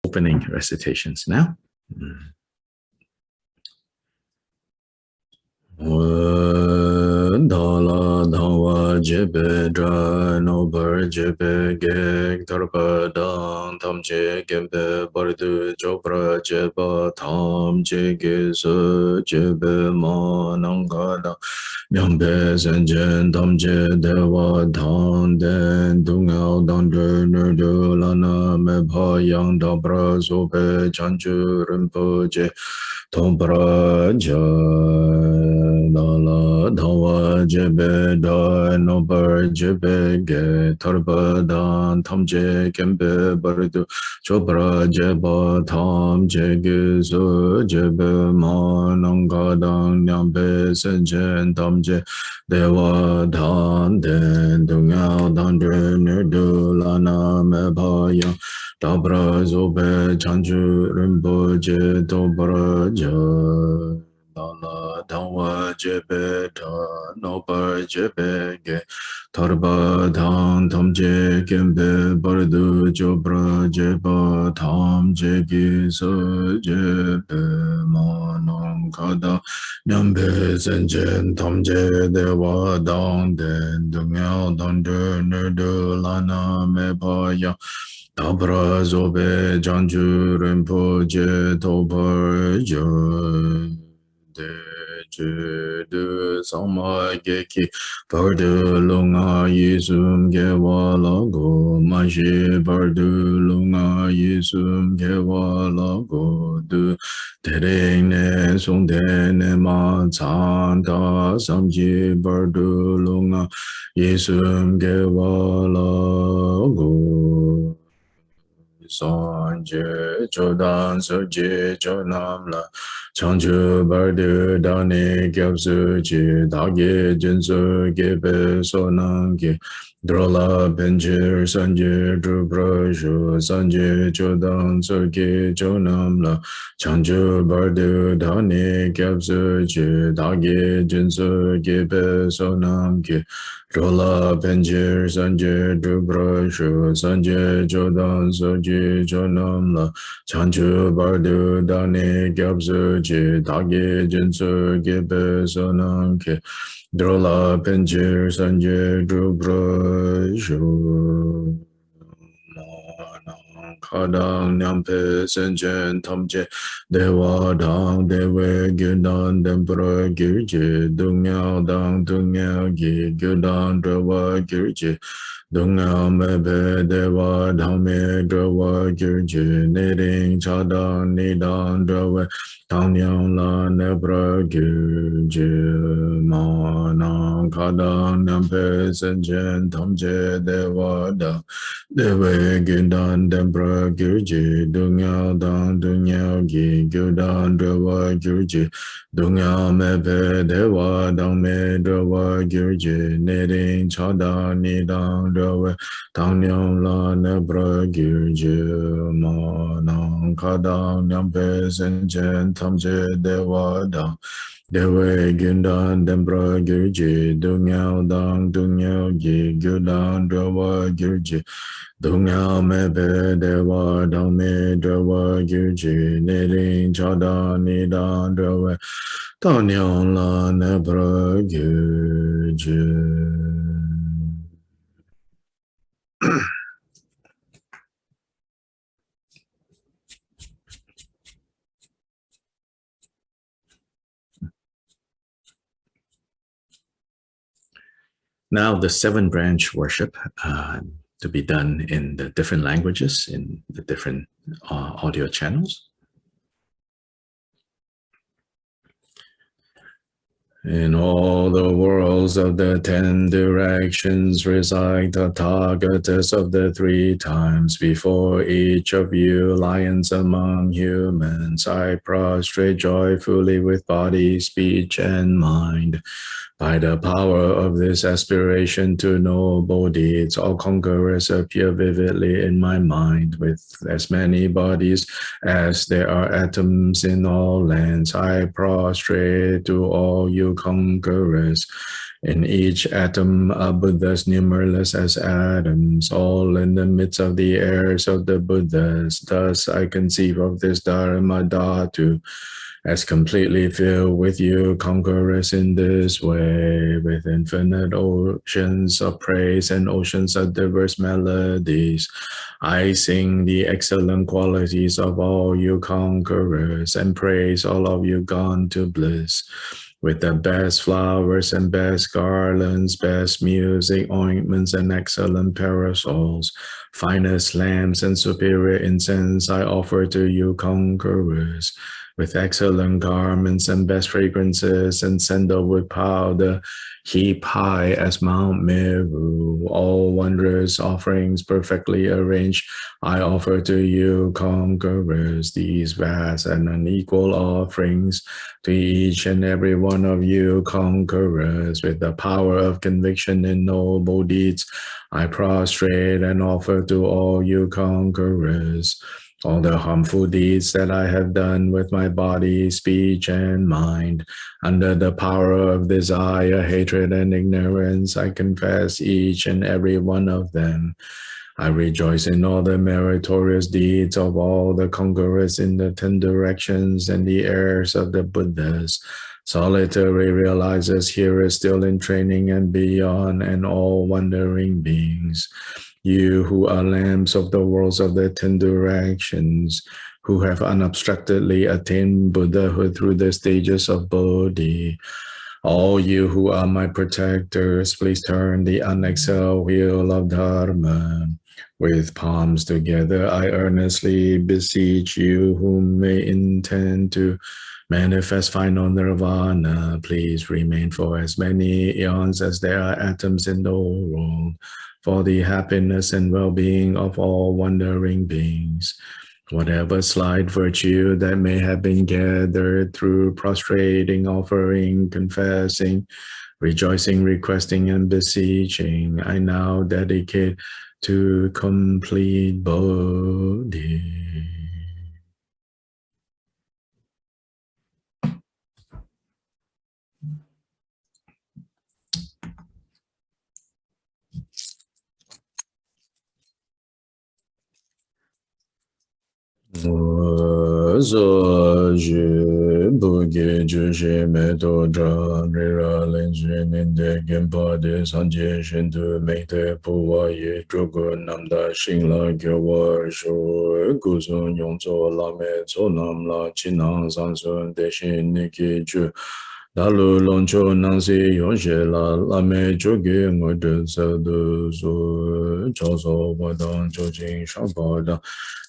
opening recitations now. Dala Dawa Jebe Dra Nober Jebe Gek Tarpa Dang Tam Je Gembe Bardu Chopra Jeba Tam Je Su Jebe Ma Nangada Nyambe Senjen Tam Je Dewa Dang Den Dungao Dang Nerdu Lana Mebha Yang Dabra Sobe Chanchu Rinpo Je Tombra Dala Dawa Jebe Da Nobar Jebe Ge Tarba Dan Tam Je Kembe Bardu Chopra Jeba Tam Je Su Jebe Ma Nangadang Nyambe Senjen Tam Je Dewa Dan Den Dungao Dan Nerdu Lana Meba Yang Dabra Zobe Chanju Rinpo Je Dobra Dala Dawa Jebe Da Nobar Jebe Ge Tarba Dan Tam Je Kembe Bardu Jobra Jeba Tam Je Gi Su Jebe Manam Kada Nyambe Senjen Tam Je Dewa Dan Den Dungao Dan Nerdu Lana Meba Yang Dabra Zobe Janju Rinpo Je Tobar De Je De Sama Geki Bardu Lunga Yisum Gewa Lago Maji Bardu Lunga Yisum Gewa Lago Du Tereng Ne Sung De Ne Ma Chan Da Samji Bardu Lunga Yisum Gewa Lago Sanje Chodan Soje Chonamla Chanchu Bardu Dani Gyabsu Chi Dagi Jinsu Gebe Sonangi Drola Benjir Sanje Drubrashu Sanje Chodan Soge Chonamla Chanchu Bardu Dani Gyabsu Chi Dagi Jinsu Gebe Sonangi Drola Benjir Sanje Drubrashu Sanje Chodan Soge Chonamla Chanchu Bardu Dani Gyabsu Chi Dagi Jinsu Gebe Sonangi Drola Benjir Sanje Drubrashu Kadang Nyampe Senjen Tamje Dewa Dang Dewe Gyudan Dempra Gyurje Dungyao Dang Dungyao Gi Gyudan Dewa Gyurje Dungyao Mebe Dewa Dhamme Dewa Gyurje Niding Chadang Nidang Dewa Tangyang La Nebra Gyurje Manang Kadang Nyampe Senjen Tamje Dewa Dang Dewe Gyudan Dempra Gyurje Dungyao Dang Dungyao Gi Gyudan Dewa Gyurje Dungyao Mebe Dewa Dangme Dewa Gyurje Niding Chadang Nidang Dewa Tangyang La Nebra Gyurje Manang Kadang Nyampe Senjen Tamje Dewa Dang Dewe Gyudan Dempra Gyurje Dungyao Dang Dungyao Gi Gyudan Dewa Gyurje Dungyao Mebe Dewa Dangme Dewa Gyurje Niding Chadang Nidang Dewa Tangyang La Nebra Gyurje. Now the 7-branch worship to be done in the different languages, in the different audio channels. In all the worlds of the 10 directions reside the Tathagatas of the 3 times. Before each of you, lions among humans, I prostrate joyfully with body, speech, and mind. By the power of this aspiration to know Bodhis, all conquerors appear vividly in my mind, with as many bodies as there are atoms in all lands. I prostrate to all you conquerors. In each atom are Buddhas numberless as atoms, all in the midst of the heirs of the Buddhas. Thus I conceive of this Dharma Dhatu as completely filled with you conquerors in this way, with infinite oceans of praise and oceans of diverse melodies. I sing the excellent qualities of all you conquerors and praise all of you gone to bliss. With the best flowers and best garlands, best music, ointments, and excellent parasols, finest lamps and superior incense I offer to you conquerors. With excellent garments and best fragrances and sandalwood powder, heap high as Mount Meru, all wondrous offerings perfectly arranged, I offer to you conquerors these vast and unequal offerings to each and every one of you conquerors. With the power of conviction in noble deeds, I prostrate and offer to all you conquerors all the harmful deeds that I have done with my body, speech, and mind. Under the power of desire, hatred, and ignorance, I confess each and every one of them. I rejoice in all the meritorious deeds of all the conquerors in the 10 directions and the heirs of the Buddhas. Solitary realizers, hearers still in training and beyond, and all wandering beings. You who are lamps of the worlds of the 10 directions, who have unobstructedly attained Buddhahood through the stages of Bodhi. All you who are my protectors, please turn the unexhaled wheel of Dharma. With palms together, I earnestly beseech you who may intend to manifest final nirvana. Please remain for as many eons as there are atoms in the world, for the happiness and well-being of all wandering beings. Whatever slight virtue that may have been gathered through prostrating, offering, confessing, rejoicing, requesting, and beseeching, I now dedicate to complete Bodhi. So je buge ju she me to dra ra len ju nin de gen pa de san je shin tu me te pu wa ye tru gu nam da xing la gyo wa shu gu sun yong zo la me zo nam la chi nang san sun de shin ni ki ju da lu long cho nang si yong she la me ju ge ngo de sa du su cho so wa dang cho jing shang pa da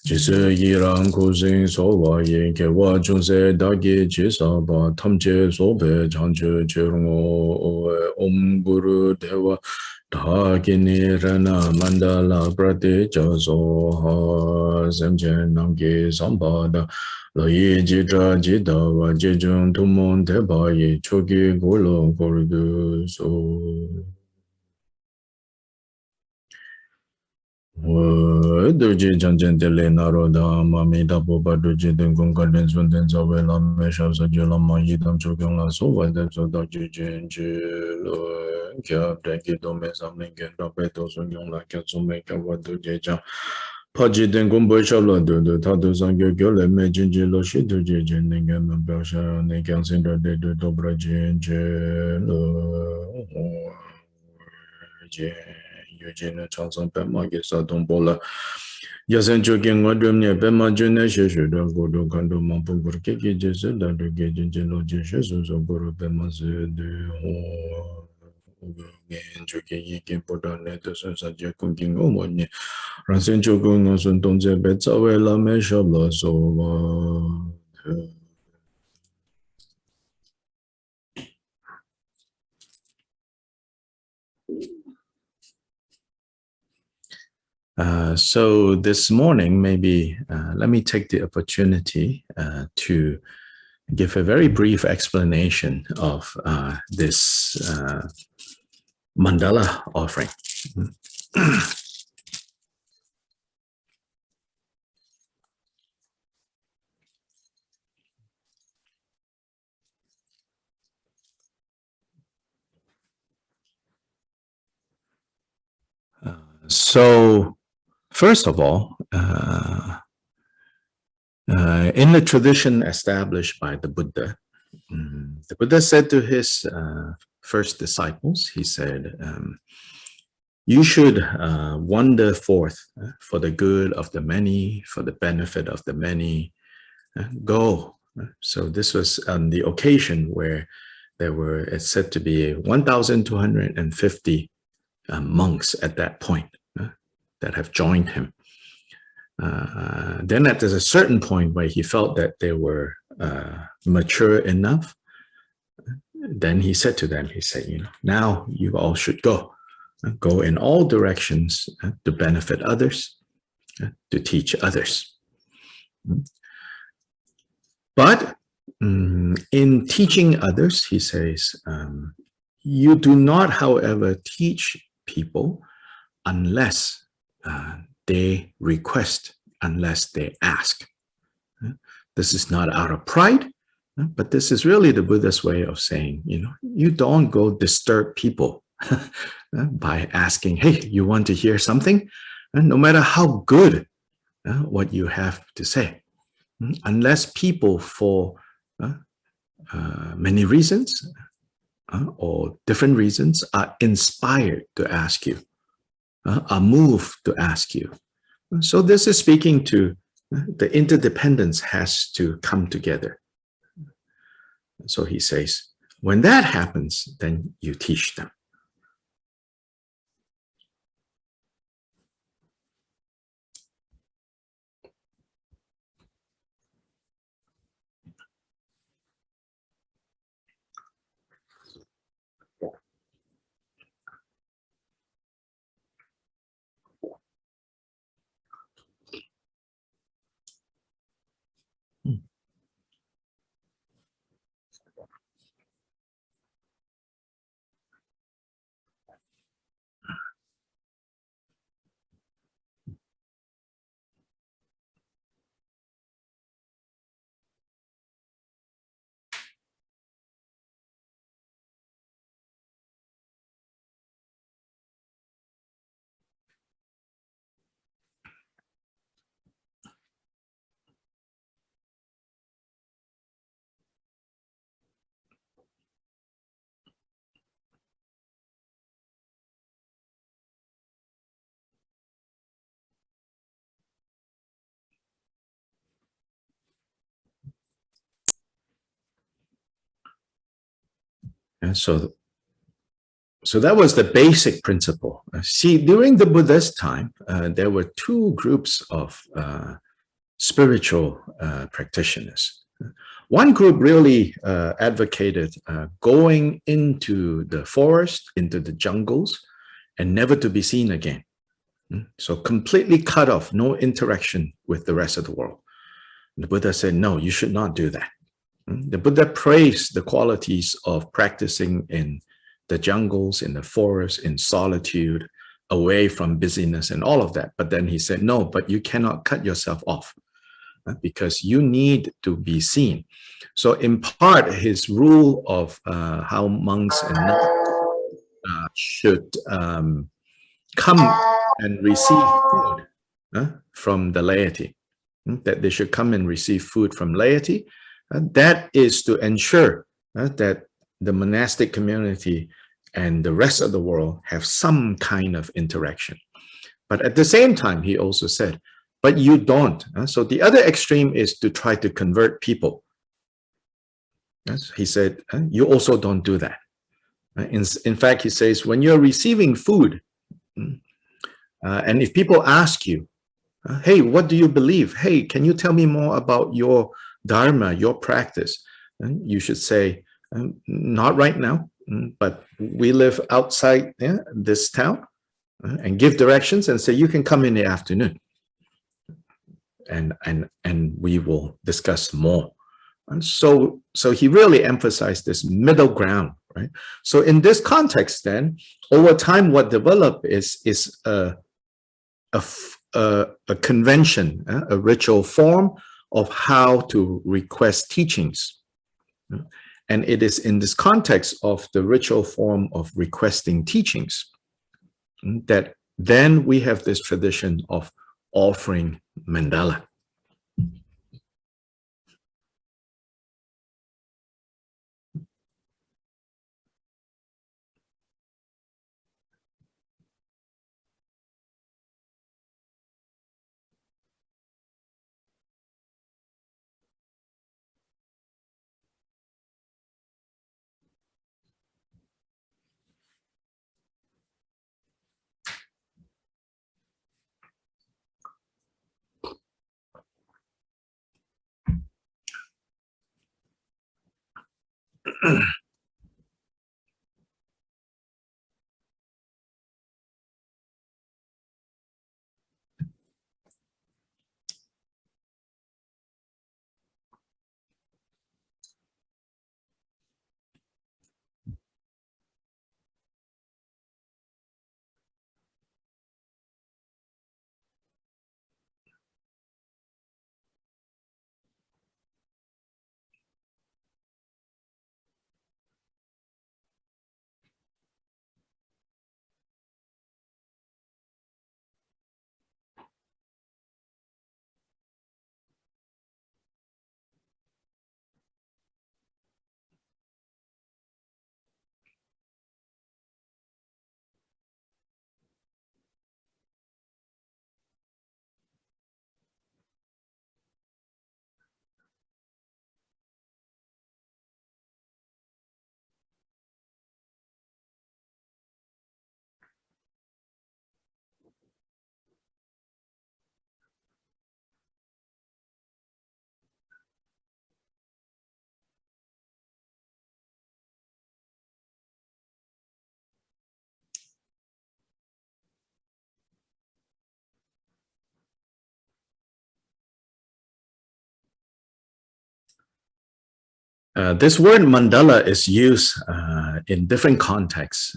ji se yi rang ku sing so wa ye ke wa chung se da ge ji sa ba tam che so be chang che che rong o om guru dewa da ge ni ra na mandala prate cha so ha sem chen nam ge sam ba da lo yi ji tra ji da wa ji chung tu mon te ba ye cho ge go lo go du so Doji Janjan Dele Naroda, Mamida Boba Doji Dengon Garden Sundan Zawela Mesha Sajula Mayidam Chokala Sova Depso Doji Jinjilo Kia Deki Dome Samling Rapeto Sunyon La Katsumeka Wadu Jeja Paji Dengon Boshala Dodo Tado Sangyo Gole Me Jinjilo Shidu Jijin Ningan Basha Nikan Sindra de Dobra Jinjilo Eugene Chanson Pema Gesa Dombola Yasen Choking Wadrumne Pema June Sheshu Godo Kando Mampu Burkeki Jesu Dadu Gajin Jelo Jessu Guru Pema de Ho Choking Yikin Potane to Saja Kunking Omoni Ransen Chokung Sun Donze Betsawela Meshabla Sova. So this morning, maybe let me take the opportunity to give a very brief explanation of this mandala offering. So, first of all, in the tradition established by the Buddha said to his first disciples, he said, you should wander forth for the good of the many, for the benefit of the many. Go. So this was on the occasion where there were, it's said to be 1,250 monks at that point that have joined him. Then there's a certain point where he felt that they were mature enough. Then he said to them, he said, now you all should go. Go in all directions to benefit others, to teach others. But in teaching others, he says, you do not, however, teach people unless they request, unless they ask. This is not out of pride, but this is really the Buddha's way of saying, you don't go disturb people by asking, hey, you want to hear something? No matter how good what you have to say. Unless people, for many reasons or different reasons, are inspired to ask you, are moved to ask you. So this is speaking to the interdependence has to come together. So he says, when that happens, then you teach them. And so that was the basic principle. See, during the Buddha's time, there were two groups of spiritual practitioners. One group really advocated going into the forest, into the jungles, and never to be seen again. So completely cut off, no interaction with the rest of the world. The Buddha said, no, you should not do that. The Buddha praised the qualities of practicing in the jungles, in the forest, in solitude, away from busyness and all of that. But then he said, no, but you cannot cut yourself off because you need to be seen. So in part, his rule of how monks and nuns should come and receive food from the laity, that they should come and receive food from laity. That is to ensure that the monastic community and the rest of the world have some kind of interaction. But at the same time, he also said, but you don't. So the other extreme is to try to convert people. He said, you also don't do that. In fact, he says, when you're receiving food, and if people ask you, hey, what do you believe? Hey, can you tell me more about your dharma, your practice? You should say, not right now, but we live outside this town, and give directions and say, you can come in the afternoon. And we will discuss more And so he really emphasized this middle ground, right? So in this context, then over time, what developed is a convention, a ritual form of how to request teachings. And it is in this context of the ritual form of requesting teachings that then we have this tradition of offering mandala. This word mandala is used in different contexts,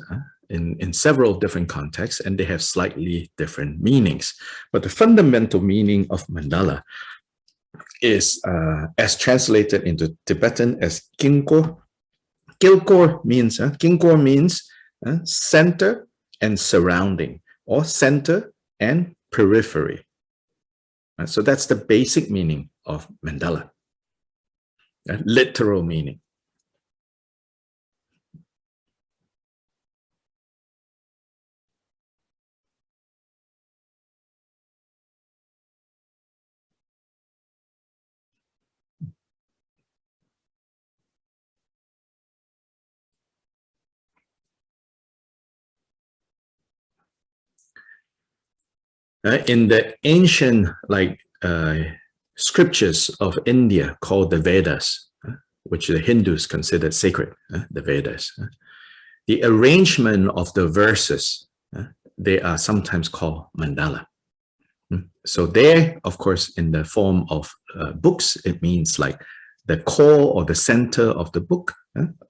in several different contexts, and they have slightly different meanings. But the fundamental meaning of mandala is, as translated into Tibetan, as Kinkor. Kilkor means, Kinkor means center and surrounding, or center and periphery. So that's the basic meaning of mandala. Literal meaning. In the ancient scriptures of India called the Vedas, which the Hindus consider sacred, the Vedas. The arrangement of the verses, they are sometimes called mandala. So there, of course, in the form of books, it means like the core or the center of the book,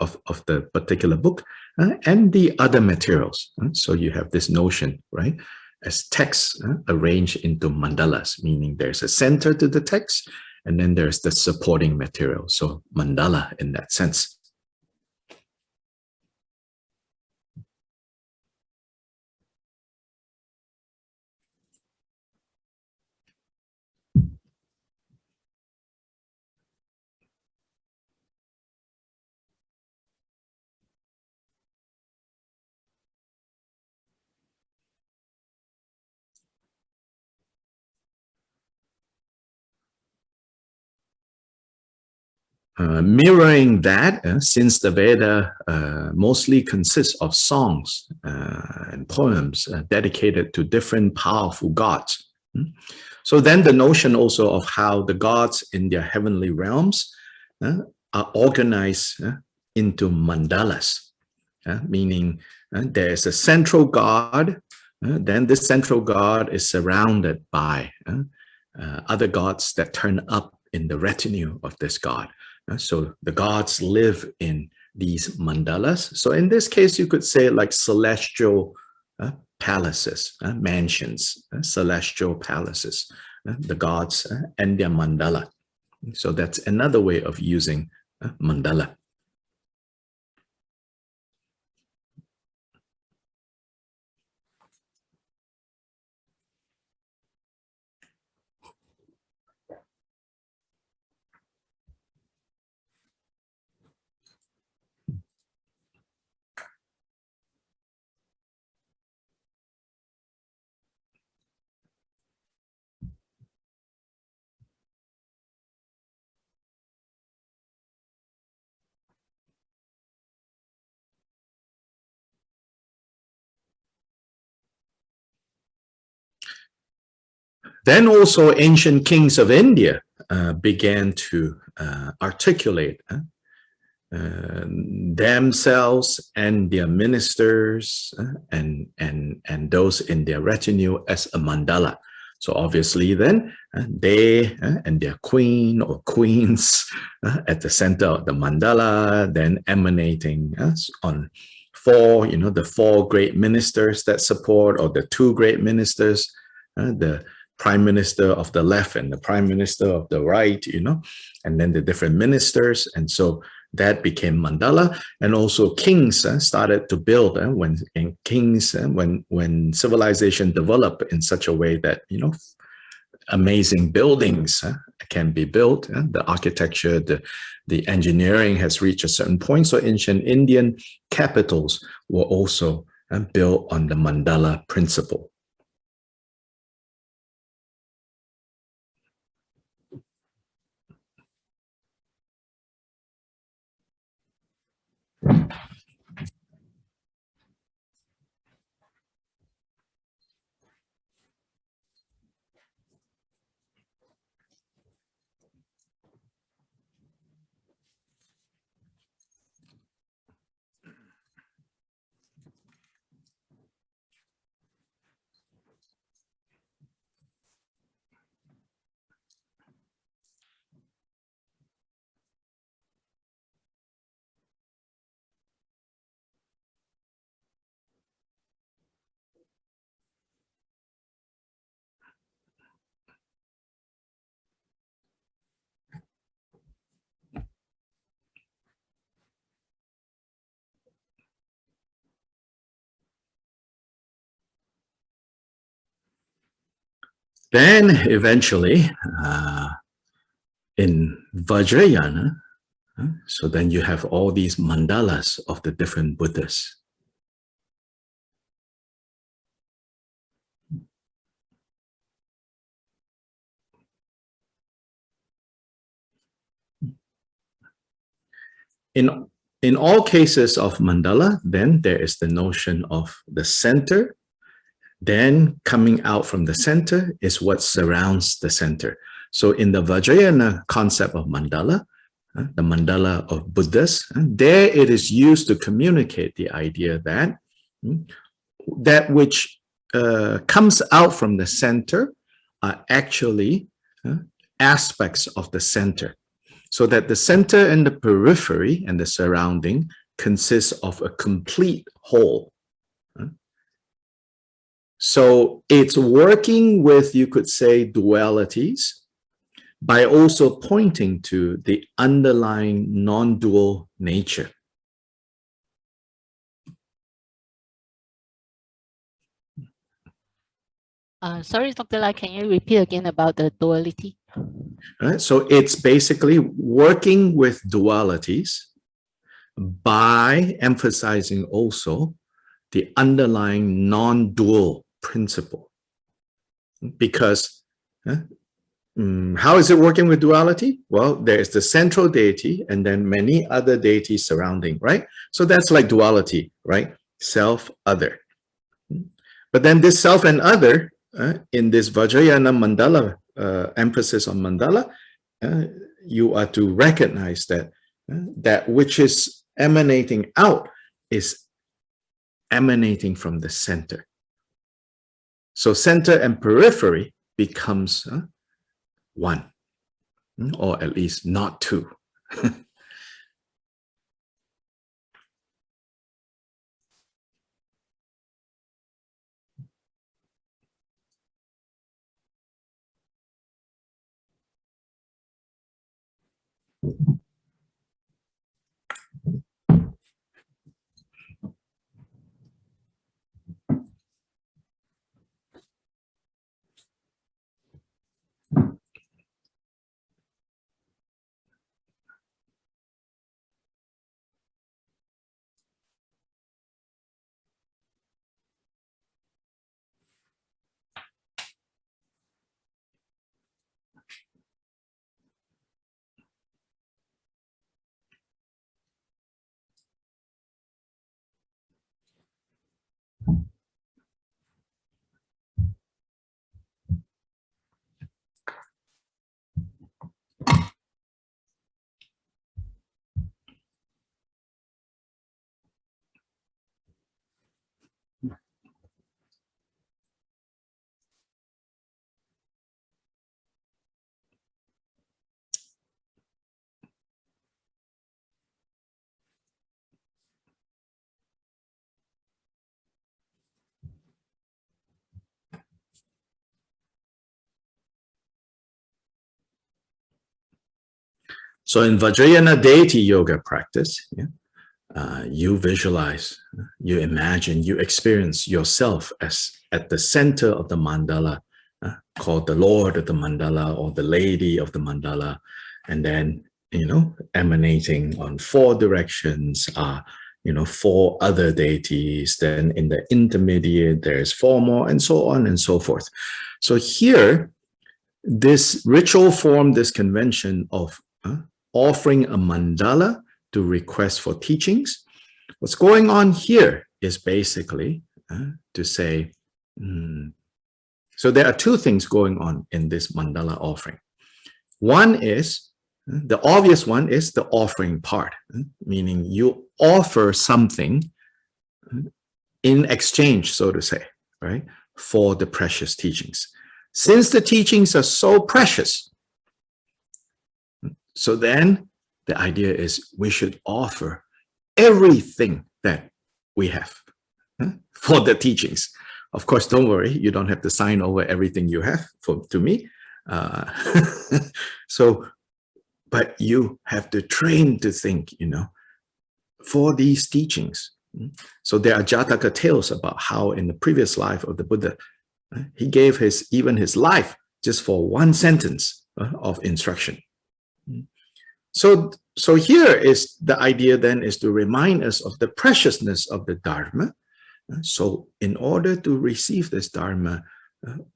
of the particular book, and the other materials. So you have this notion, right? As texts arranged into mandalas, meaning there's a center to the text, and then there's the supporting material. So mandala in that sense. Mirroring that, since the Veda mostly consists of songs and poems dedicated to different powerful gods. So then the notion also of how the gods in their heavenly realms are organized into mandalas, meaning there is a central god, then this central god is surrounded by other gods that turn up in the retinue of this god. So the gods live in these mandalas. So in this case, you could say like celestial palaces, mansions, celestial palaces, the gods and their mandala. So that's another way of using mandala. Then also ancient kings of India began to articulate themselves and their ministers and those in their retinue as a mandala. So obviously then they and their queen or queens at the center of the mandala, then emanating on four, the four great ministers that support, or the two great ministers, the prime minister of the left and the prime minister of the right, and then the different ministers. And so that became mandala. And also kings started to build when civilization developed in such a way that, amazing buildings can be built. The architecture, the engineering has reached a certain point. So ancient Indian capitals were also built on the mandala principle. Then eventually in Vajrayana, so then you have all these mandalas of the different Buddhas. In all cases of mandala, then there is the notion of the center. Then coming out from the center is what surrounds the center. So in the Vajrayana concept of mandala, the mandala of Buddhas, there it is used to communicate the idea that that which comes out from the center are actually aspects of the center. So that the center and the periphery and the surrounding consists of a complete whole. So it's working with, you could say, dualities by also pointing to the underlying non-dual nature. Sorry, Dr. Lai, can you repeat again about the duality? So it's basically working with dualities by emphasizing also the underlying non-dual principle. Because how is it working with duality? Well, there is the central deity and then many other deities surrounding, right? So that's like duality, right? Self, other. But then this self and other, in this Vajrayana mandala, emphasis on mandala, you are to recognize that that which is emanating out is emanating from the center. So center and periphery becomes one, or at least not two. So in Vajrayana deity yoga practice, you visualize, you imagine, you experience yourself as at the center of the mandala, called the Lord of the mandala or the Lady of the mandala, and then, emanating on 4 directions are, 4 other deities. Then in the intermediate, there's 4 more, and so on and so forth. So here, this ritual form, this convention of offering a mandala to request for teachings. What's going on here is basically to say, so there are 2 things going on in this mandala offering. One is, the obvious one is the offering part, meaning you offer something in exchange, so to say, right, for the precious teachings. Since the teachings are so precious, so then the idea is we should offer everything that we have for the teachings. Of course, don't worry, you don't have to sign over everything you have to me. But you have to train to think, for these teachings. So there are Jataka tales about how in the previous life of the Buddha, he gave even his life just for 1 sentence of instruction. So here is the idea then is to remind us of the preciousness of the Dharma. So in order to receive this Dharma,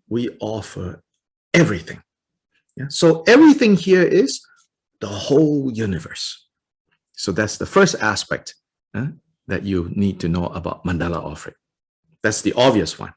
we offer everything. So everything here is the whole universe. So that's the first aspect that you need to know about mandala offering. That's the obvious one.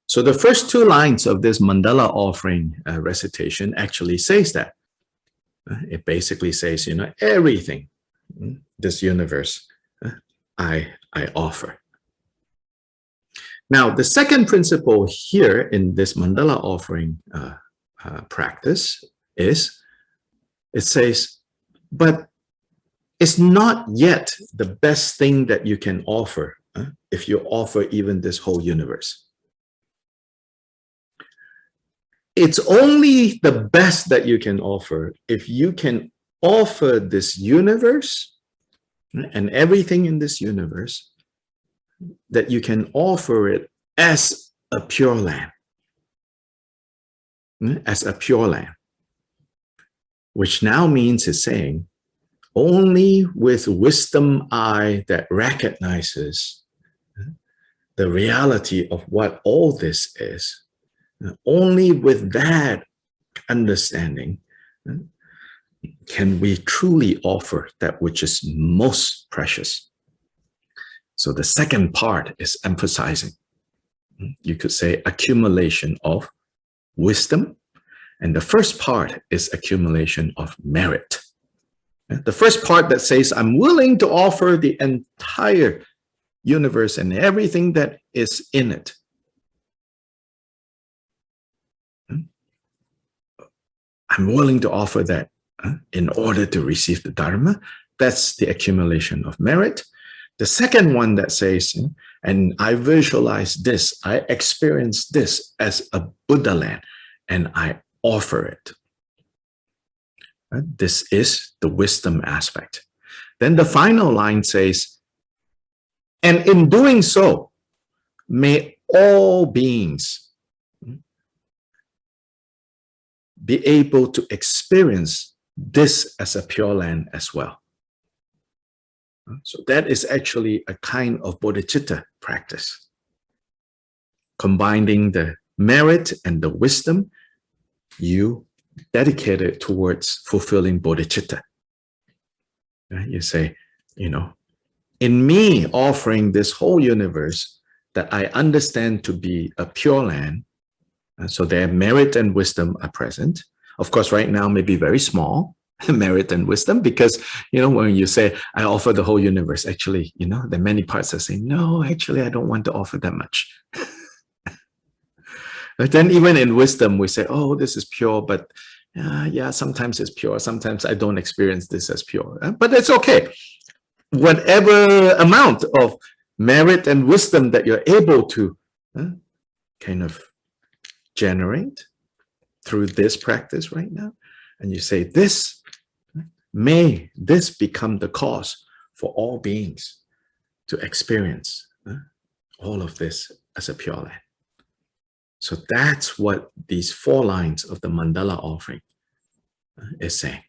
So the first 2 lines of this mandala offering recitation actually says that. It basically says, everything, this universe, I I offer. Now, the second principle here in this mandala offering practice is, it says, but it's not yet the best thing that you can offer if you offer even this whole universe. It's only the best that you can offer if you can offer this universe and everything in this universe, that you can offer it as a pure land. As a pure land. Which now means it's saying, only with wisdom eye that recognizes the reality of what all this is, only with that understanding can we truly offer that which is most precious. So the second part is emphasizing, you could say, accumulation of wisdom, and the first part is accumulation of merit. The first part that says, I'm willing to offer the entire universe and everything that is in it. I'm willing to offer that in order to receive the Dharma. That's the accumulation of merit. The second one that says, and I visualize this, I experience this as a Buddha land, and I offer it. This is the wisdom aspect. Then the final line says, and in doing so, may all beings be able to experience this as a pure land as well. So that is actually a kind of bodhicitta practice, combining the merit and the wisdom you dedicate it towards fulfilling bodhicitta. You say, in me offering this whole universe that I understand to be a pure land, so their merit and wisdom are present. Of course, right now may be very small, merit and wisdom, because, when you say, I offer the whole universe, actually, there are many parts that say, no, actually, I don't want to offer that much. But then even in wisdom, we say, oh, this is pure, but yeah, sometimes it's pure. Sometimes I don't experience this as pure. But it's okay. Whatever amount of merit and wisdom that you're able to kind of generate through this practice right now, and you say, may this become the cause for all beings to experience all of this as a pure land. So that's what these 4 lines of the mandala offering is saying.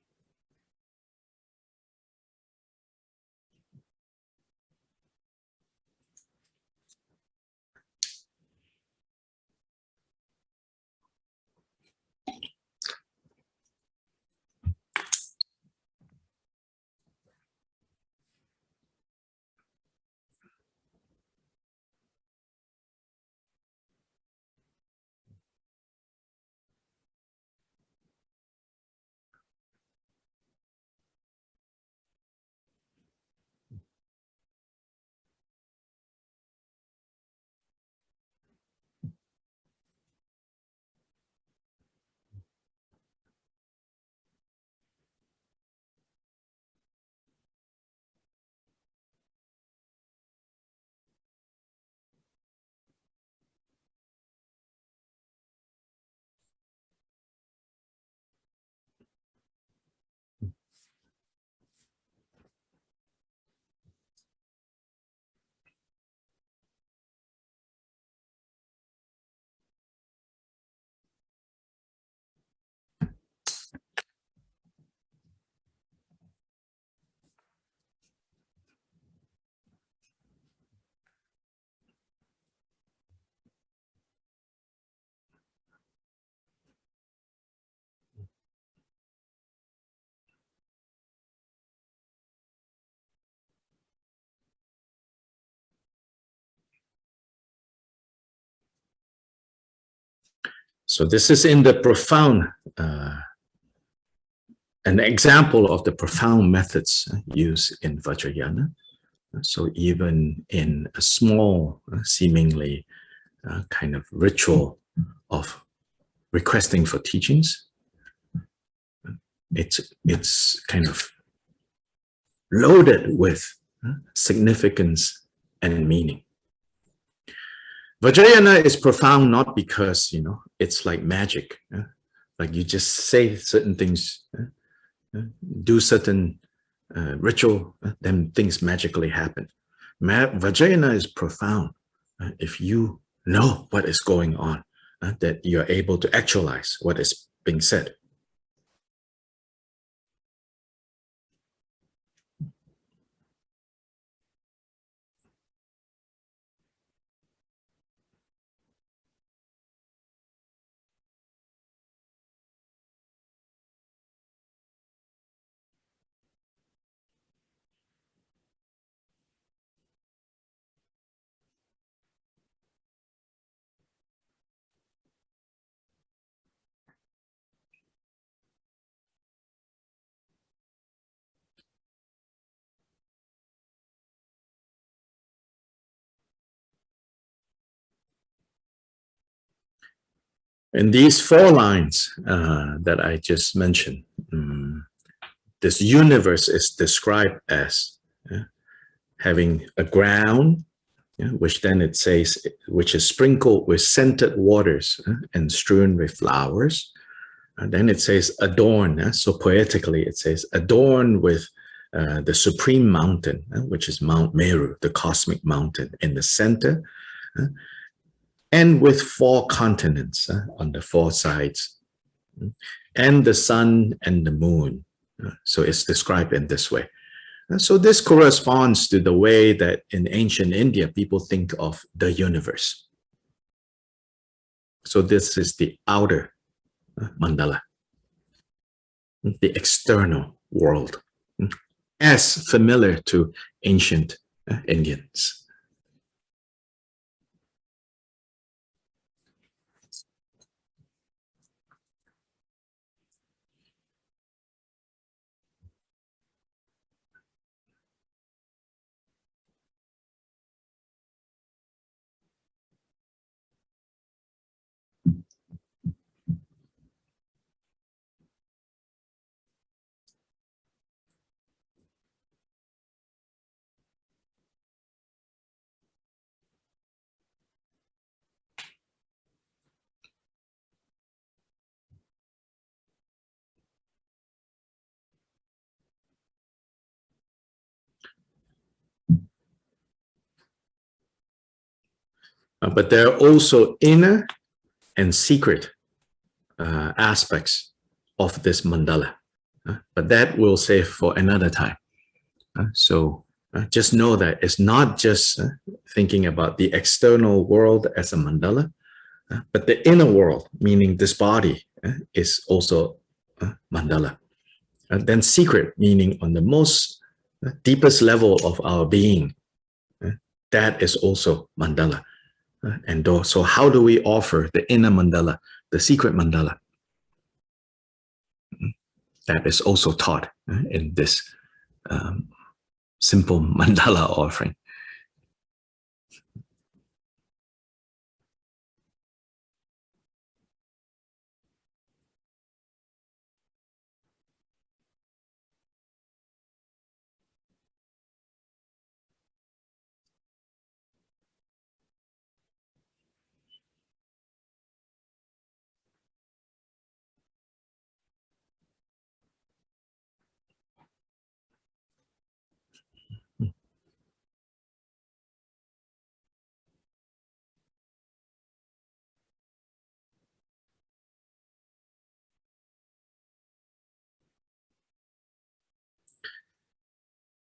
So this is in the profound, an example of the profound methods used in Vajrayana. So even in a small, seemingly kind of ritual of requesting for teachings, it's kind of loaded with significance and meaning. Vajrayana is profound not because, it's like magic. Like you just say certain things, do certain ritual, then things magically happen. Vajrayana is profound if you know what is going on, that you're able to actualize what is being said. And these 4 lines that I just mentioned, this universe is described as having a ground, which then it says, which is sprinkled with scented waters and strewn with flowers. And then it says adorn, so poetically it says adorn with the supreme mountain, which is Mount Meru, the cosmic mountain in the center, and with 4 continents on the 4 sides, and the sun and the moon. So it's described in this way. So this corresponds to the way that in ancient India, people think of the universe. So this is the outer mandala, the external world, as familiar to ancient Indians. But there are also inner and secret aspects of this mandala. But that we'll save for another time. So just know that it's not just thinking about the external world as a mandala, but the inner world, meaning this body, is also mandala. And then secret, meaning on the most deepest level of our being, that is also mandala. And so how do we offer the inner mandala, the secret mandala? That is also taught in this simple mandala offering.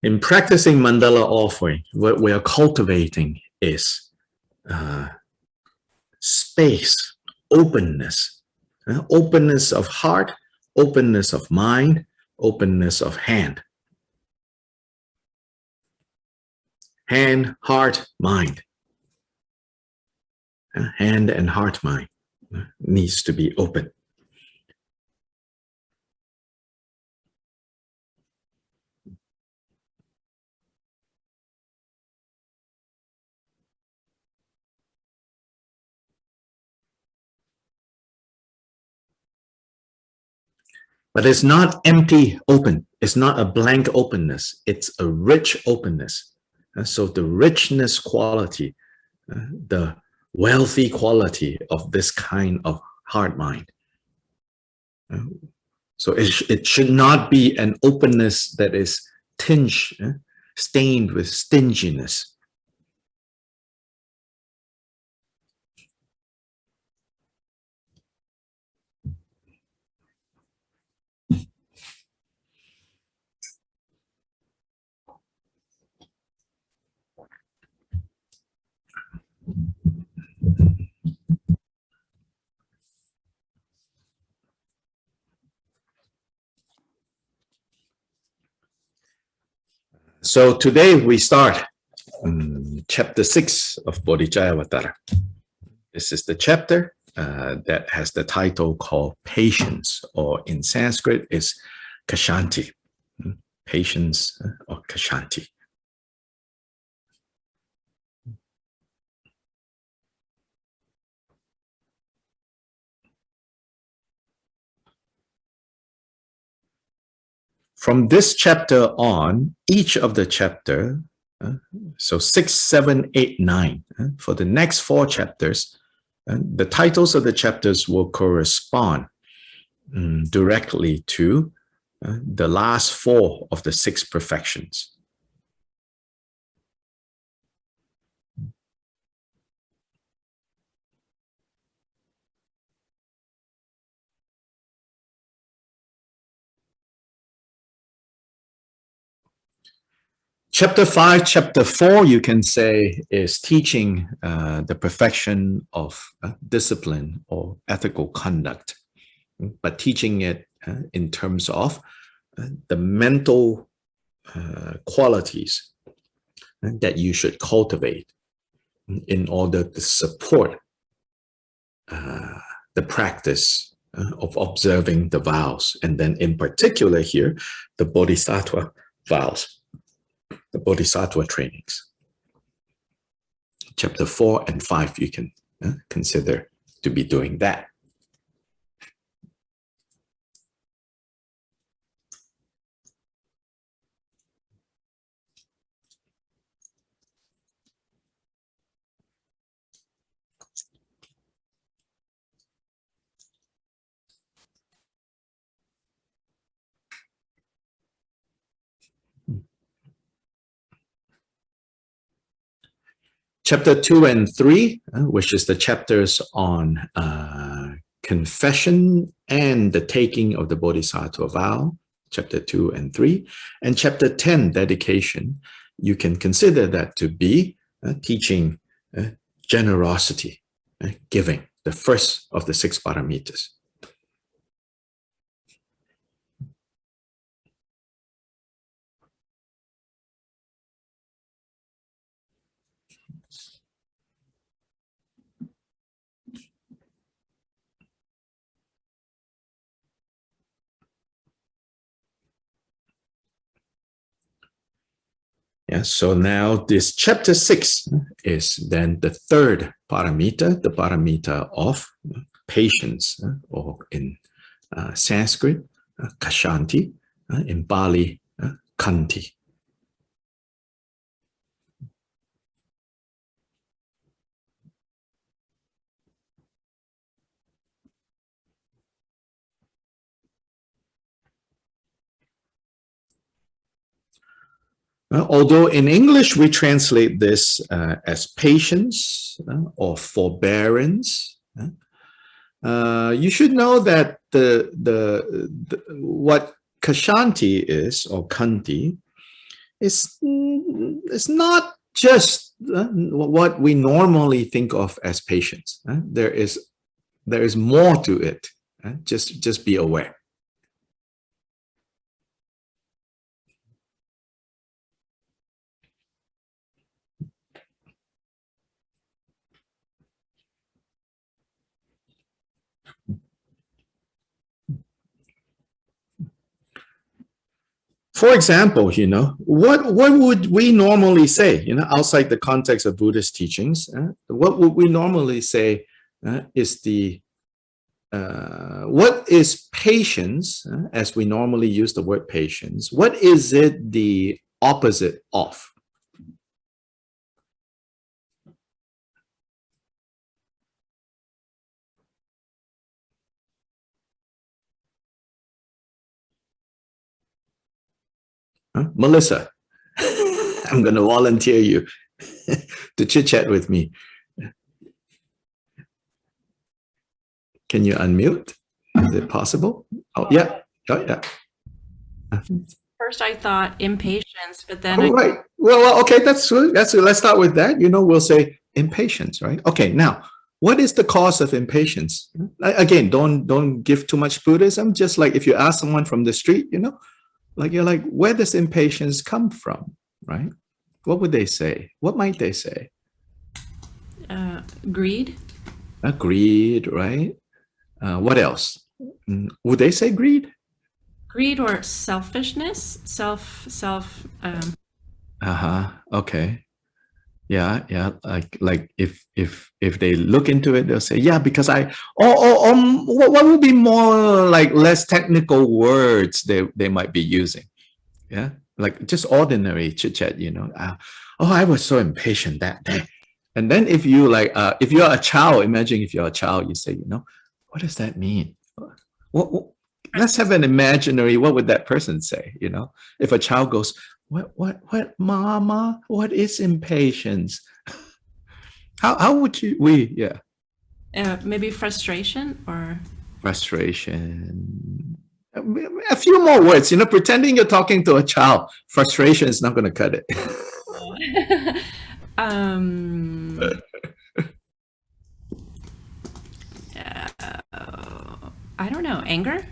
In practicing mandala offering, what we are cultivating is space, openness, openness of heart, openness of mind, openness of hand. Hand, heart, mind. Hand and heart, mind needs to be open. But it's not empty open. It's not a blank openness. It's a rich openness. So the richness quality, the wealthy quality of this kind of heart mind. So it should not be an openness that is tinged, stained with stinginess. So today we start chapter 6 of Bodhicharyavatara. This is the chapter that has the title called Patience, or in Sanskrit is Kshanti. Patience or Kshanti. From this chapter on, each of the chapter, so 6, 7, 8, 9, for the next 4 chapters, the titles of the chapters will correspond directly to the last 4 of the 6 perfections. Chapter 5, chapter 4, you can say, is teaching the perfection of discipline or ethical conduct, but teaching it in terms of the mental qualities that you should cultivate in order to support the practice of observing the vows, and then in particular here, the Bodhisattva vows. The Bodhisattva trainings. Chapter 4 and 5, you can consider to be doing that. Chapter 2 and 3, which is the chapters on confession and the taking of the Bodhisattva vow, chapter 2 and 3. And chapter 10, dedication, you can consider that to be teaching generosity, giving, the first of the 6 paramitas. Yeah, so now this chapter 6 is then the 3rd paramita, the paramita of patience, or in Sanskrit, Kshanti, in Pali, Khanti. Although in English we translate this as patience or forbearance, you should know that what Kshanti is, or Khanti, is not just what we normally think of as patience. There is more to it. Just be aware. For example, what would we normally say, outside the context of Buddhist teachings, what would we normally say is the what is patience, as we normally use the word patience, what is it the opposite of? Huh? Melissa, I'm going to volunteer you to chit chat with me. Can you unmute? Is it possible? Oh, yeah. Oh, yeah. First, I thought impatience, but then Oh, right. Well, okay. That's let's start with that. We'll say impatience, right? Okay. Now, what is the cause of impatience? Again, don't give too much Buddhism. Just like if you ask someone from the street, like you're like, where does impatience come from, right? What would they say? What might they say? Greed. Greed, right? What else? Would they say greed? Greed or selfishness. Okay. Yeah. Like if they look into it, they'll say, yeah, because what would be more like less technical words they might be using? Yeah, like just ordinary chit chat. I was so impatient that day. And then if you're a child, imagine if you're a child, you say, what does that mean? What let's have an imaginary, what would that person say? If a child goes, what, mama, what is impatience? How would yeah. Maybe frustration or Frustration. A few more words, pretending you're talking to a child. Frustration is not going to cut it. I don't know, anger.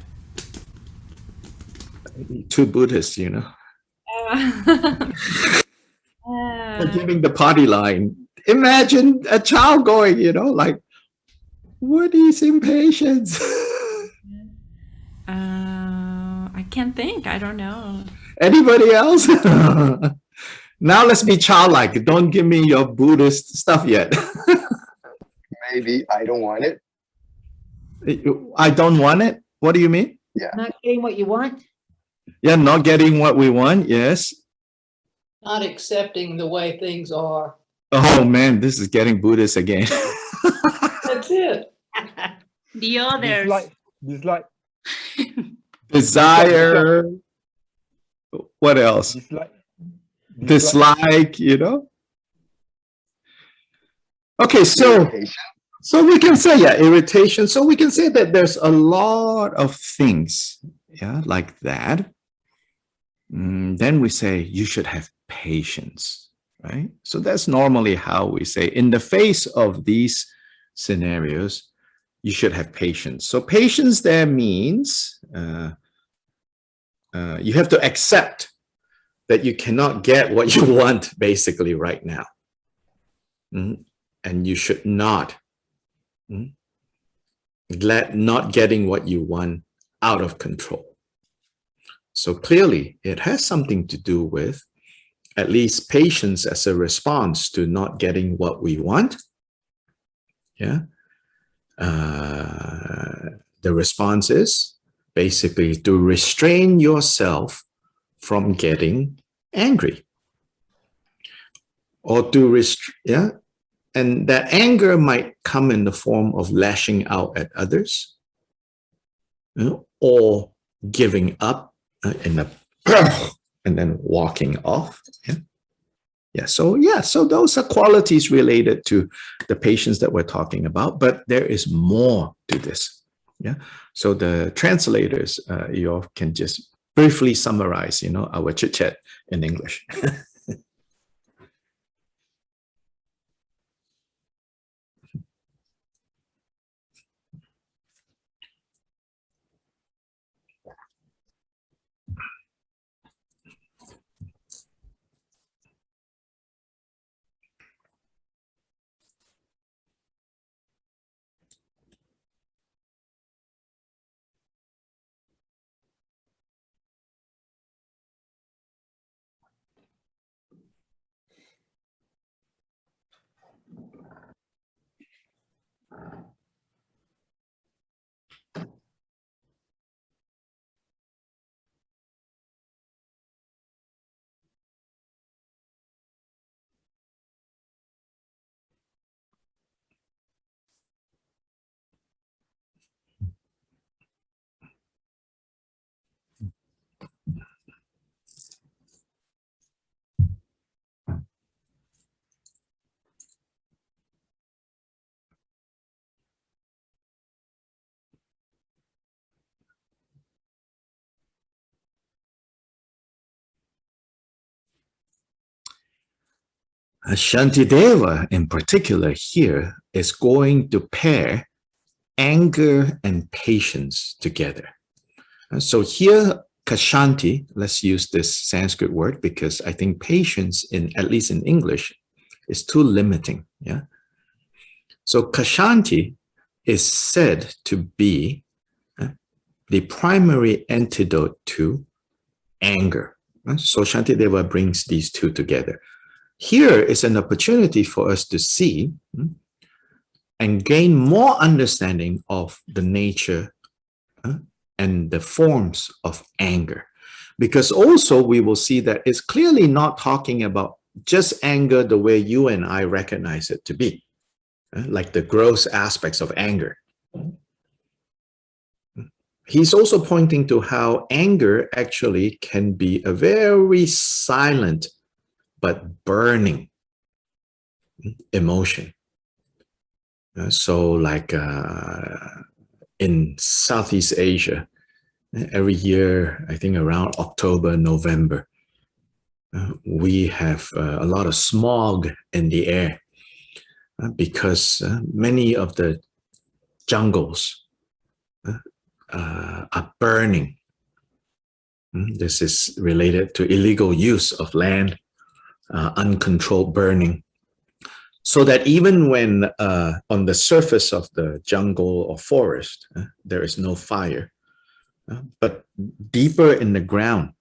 Two Buddhists, giving the party line. Imagine a child going, like, what is impatience? I can't think. I don't know. Anybody else? Now let's be childlike. Don't give me your Buddhist stuff yet. Maybe I don't want it. I don't want it? What do you mean? Yeah. Not getting what you want? Yeah, not getting what we want, yes. Not accepting the way things are. Oh man, this is getting Buddhist again. That's it. The others. Dislike. Desire. What else? Dislike, Okay, so we can say, irritation. So we can say that there's a lot of things, like that. Then we say you should have patience, right? So that's normally how we say, in the face of these scenarios, you should have patience. So patience there means you have to accept that you cannot get what you want basically right now. And you should not let not getting what you want out of control. So clearly it has something to do with at least patience as a response to not getting what we want. Yeah. The response is basically to restrain yourself from getting angry, or to and that anger might come in the form of lashing out at others, or giving up and then walking off. So those are qualities related to the patience that we're talking about, but there is more to this. So the translators, you all can just briefly summarize, our chit chat in English. Shantideva in particular here is going to pair anger and patience together. So here, kashanti, let's use this Sanskrit word because I think patience, at least in English, is too limiting. Yeah. So kashanti is said to be the primary antidote to anger. So Shantideva brings these two together. Here is an opportunity for us to see and gain more understanding of the nature and the forms of anger. Because also we will see that it's clearly not talking about just anger the way you and I recognize it to be, like the gross aspects of anger. He's also pointing to how anger actually can be a very silent but burning emotion. So like in Southeast Asia, every year, I think around October, November, we have a lot of smog in the air because many of the jungles are burning. This is related to illegal use of land, uncontrolled burning. So that even when on the surface of the jungle or forest, there is no fire, but deeper in the ground,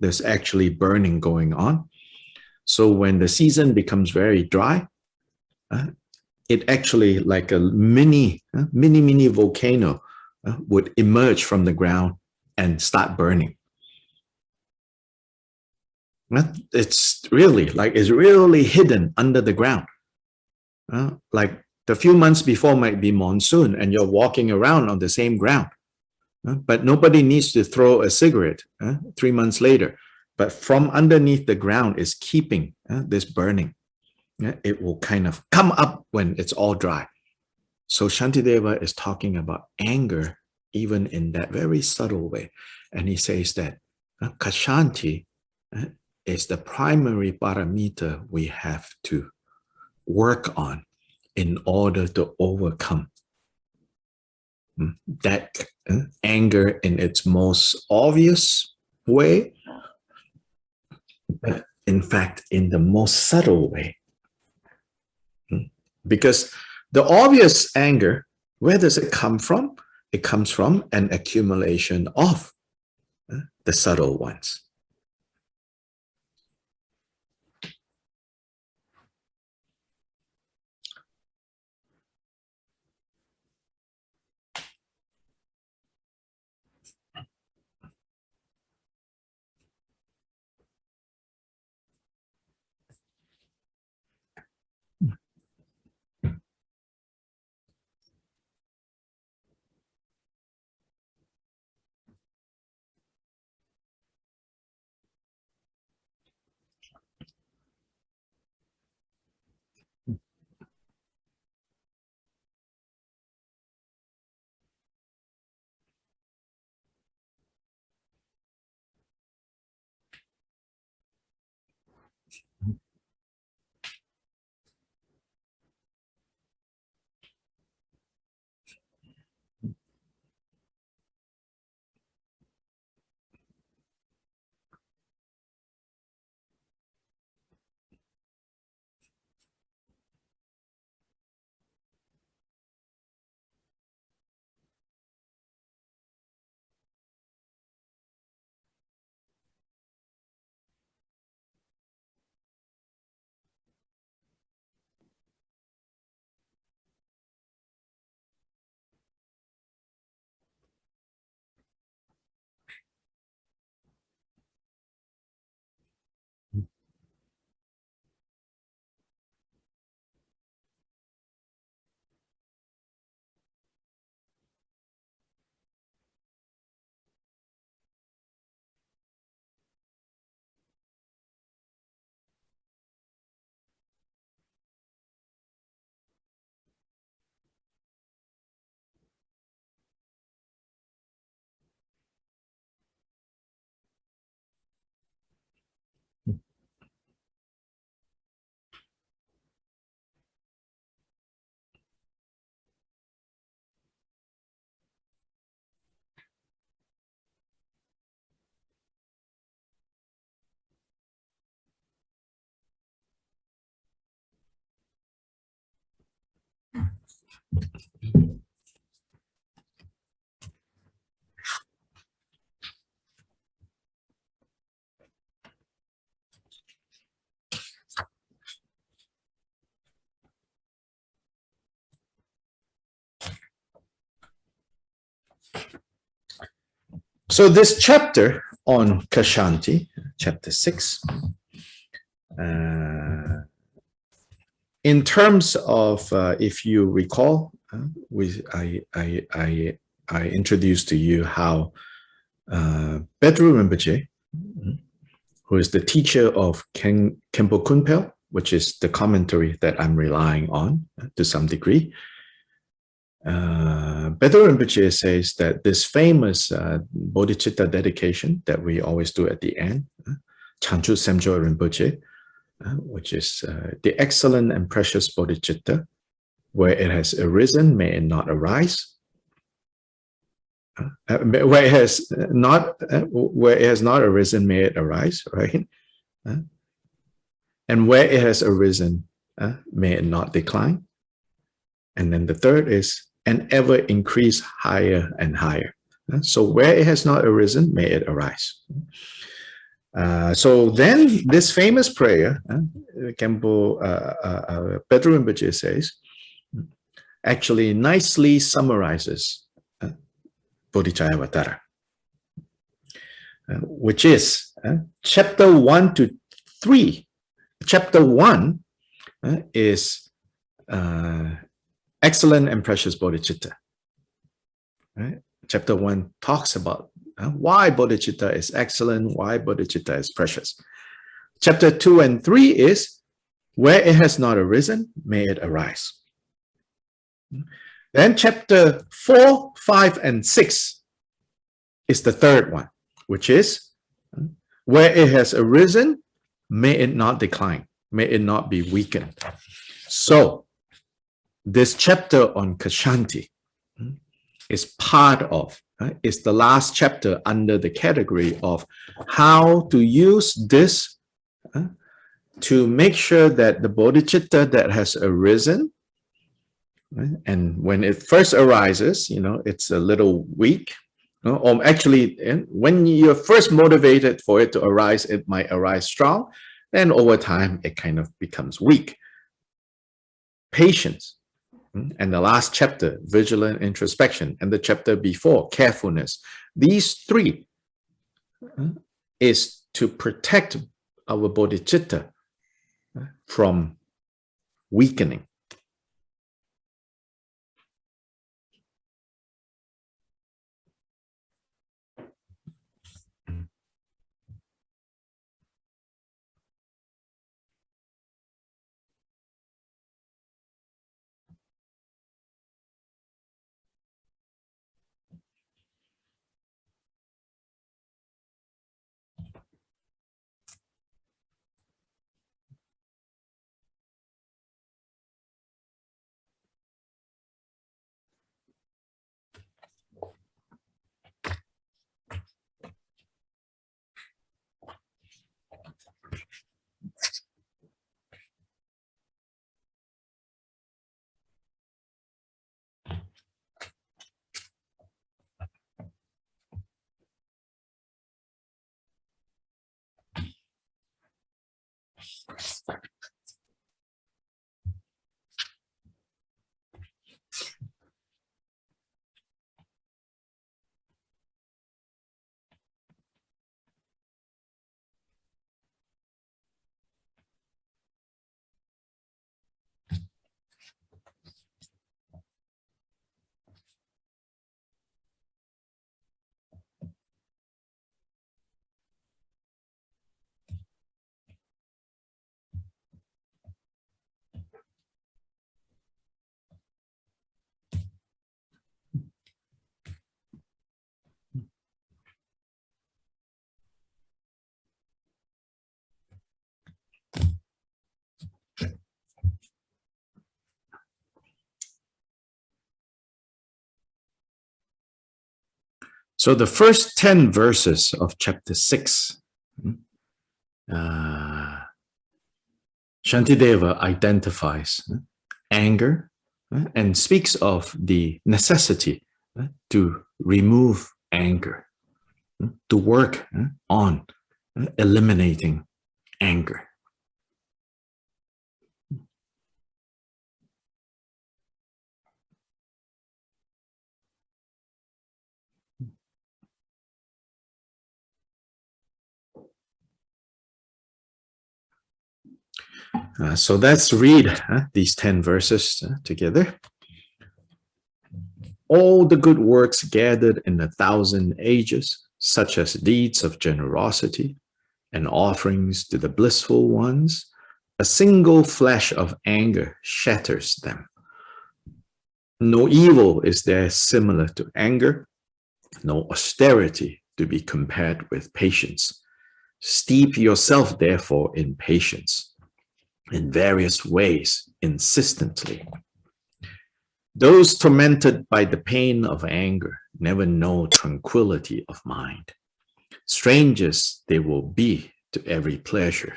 there's actually burning going on. So when the season becomes very dry, it actually like a mini volcano would emerge from the ground and start burning. It's really hidden under the ground. Like the few months before might be monsoon and you're walking around on the same ground. But nobody needs to throw a cigarette 3 months later. But from underneath the ground is keeping this burning. It will kind of come up when it's all dry. So Shantideva is talking about anger even in that very subtle way. And he says that kashanti is the primary paramita we have to work on in order to overcome that anger in its most obvious way, but in fact, in the most subtle way. Because the obvious anger, where does it come from? It comes from an accumulation of the subtle ones. So this chapter on Kshanti, chapter 6, in terms of, if you recall, I introduced to you how Pedro Rinpoche, who is the teacher of Khenpo Kunpel, which is the commentary that I'm relying on to some degree, Pedro Rinpoche says that this famous bodhicitta dedication that we always do at the end, Chanchu Semjo Rinpoche, which is the excellent and precious bodhicitta, where it has arisen, may it not arise. Where it has not arisen, may it arise, right? And where it has arisen, may it not decline. And then the third is, and ever increase higher and higher. So where it has not arisen, may it arise. So then this famous prayer, Khenpo Pedro Rinpoche says, actually nicely summarizes Bodhicharyavatara, which is chapter 1 to 3. Chapter 1 is excellent and precious bodhicitta. Right? Chapter 1 talks about why bodhicitta is excellent, why bodhicitta is precious. Chapter 2 and 3 is where it has not arisen, may it arise. Then chapter 4, 5, and 6 is the third one, which is where it has arisen, may it not decline, may it not be weakened. So this chapter on Kshanti is part of, is the last chapter under the category of how to use this to make sure that the bodhicitta that has arisen, and when it first arises, it's a little weak, or actually when you're first motivated for it to arise, it might arise strong, then over time it kind of becomes weak. Patience. And the last chapter, vigilant introspection, and the chapter before, carefulness. These three is to protect our bodhicitta from weakening. So the first 10 verses of chapter 6, Shantideva identifies anger, and speaks of the necessity to remove anger, to work on eliminating anger. So let's read these 10 verses together. All the good works gathered in 1,000 ages, such as deeds of generosity and offerings to the blissful ones, a single flash of anger shatters them. No evil is there similar to anger, no austerity to be compared with patience. Steep yourself, therefore, in patience, in various ways, insistently. Those tormented by the pain of anger never know tranquility of mind. Strangers they will be to every pleasure.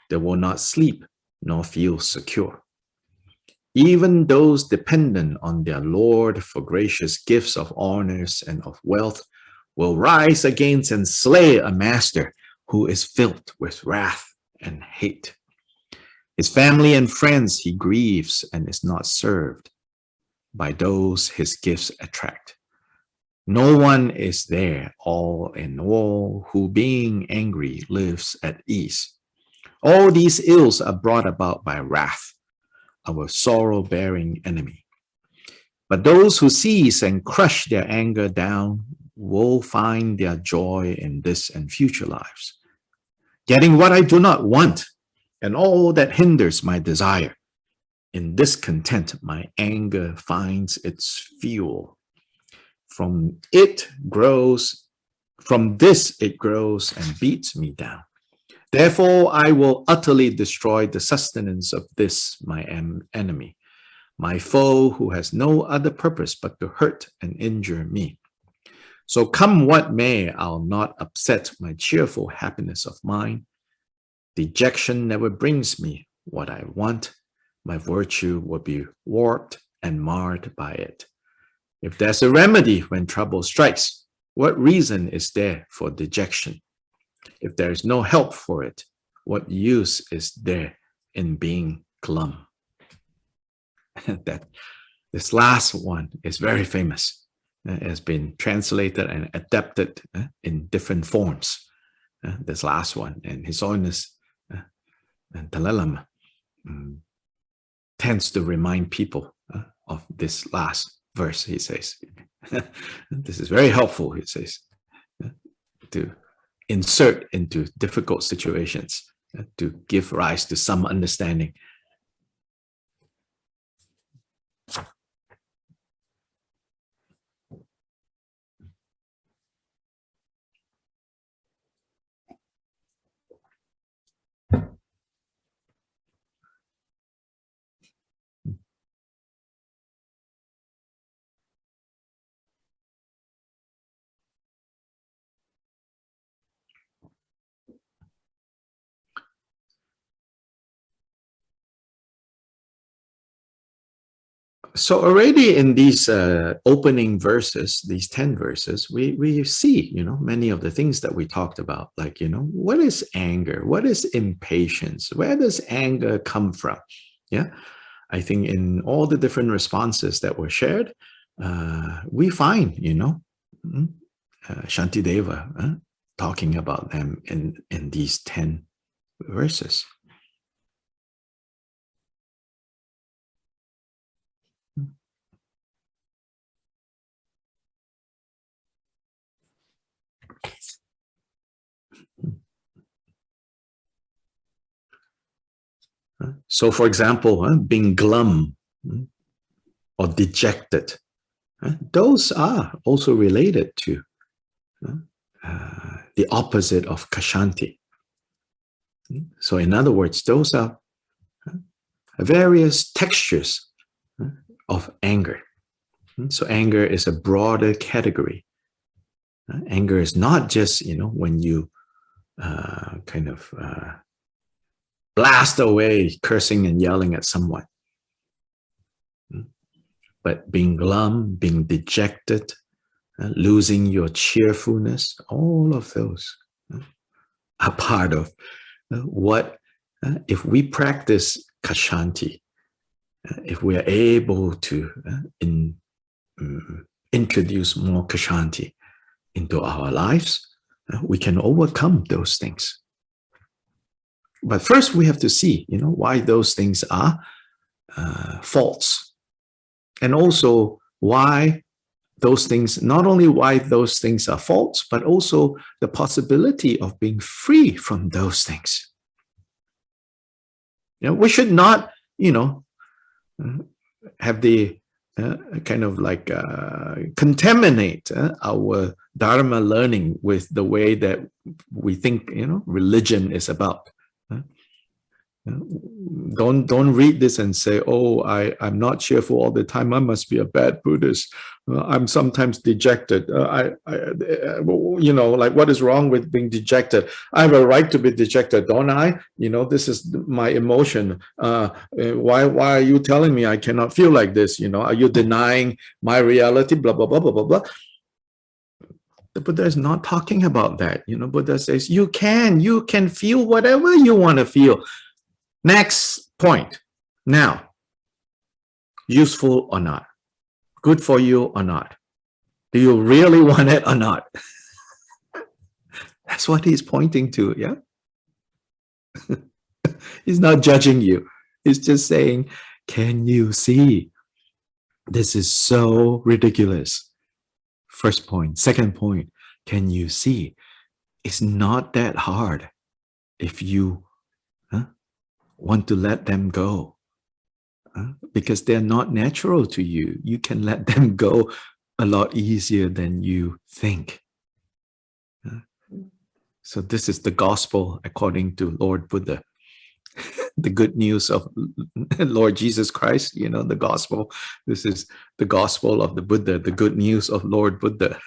They will not sleep nor feel secure. Even those dependent on their Lord for gracious gifts of honors and of wealth will rise against and slay a master who is filled with wrath and hate. His family and friends he grieves and is not served by those his gifts attract. No one is there all in all who being angry lives at ease. All these ills are brought about by wrath, our sorrow-bearing enemy. But those who seize and crush their anger down will find their joy in this and future lives, getting what I do not want and all that hinders my desire. In discontent, my anger finds its fuel. From this it grows and beats me down. Therefore, I will utterly destroy the sustenance of this, my enemy, my foe who has no other purpose but to hurt and injure me. So come what may, I'll not upset my cheerful happiness of mind. Dejection never brings me what I want. My virtue will be warped and marred by it. If there's a remedy when trouble strikes, what reason is there for dejection? If there is no help for it, what use is there in being glum? This last one is very famous. It has been translated and adapted in different forms. This last one, and His Holiness Dalai Lama tends to remind people of this last verse. He says, this is very helpful, he says, to insert into difficult situations, to give rise to some understanding. So already in these opening verses, these 10 verses, we see, many of the things that we talked about, like, what is anger? What is impatience? Where does anger come from? Yeah, I think in all the different responses that were shared, we find, Shantideva talking about them in these 10 verses. So, for example, being glum or dejected, those are also related to the opposite of kashanti. So, in other words, those are various textures of anger. So, anger is a broader category. Anger is not just, when you blast away cursing and yelling at someone. But being glum, being dejected, losing your cheerfulness, all of those are part of what, if we practice Kshanti, if we are able to introduce more Kshanti into our lives, we can overcome those things. But first we have to see, why those things are faults. And also why those things, not only why those things are faults, but also the possibility of being free from those things. We should not, have the kind of like contaminate our Dharma learning with the way that we think, religion is about. Don't read this and say, oh, I'm not cheerful all the time. I must be a bad Buddhist. I'm sometimes dejected. Like, what is wrong with being dejected? I have a right to be dejected, don't I? This is my emotion. Why are you telling me I cannot feel like this? Are you denying my reality? Blah, blah, blah, blah, blah, blah. The Buddha is not talking about that. Buddha says, you can feel whatever you want to feel. Next point. Now, useful or not? Good for you or not? Do you really want it or not? That's what he's pointing to, yeah? He's not judging you. He's just saying, can you see? This is so ridiculous. First point. Second point, can you see? It's not that hard if you want to let them go, because they're not natural to you. You can let them go a lot easier than you think. So this is the gospel according to Lord Buddha. The good news of Lord Jesus Christ, the gospel. This is the gospel of the Buddha, the good news of Lord Buddha.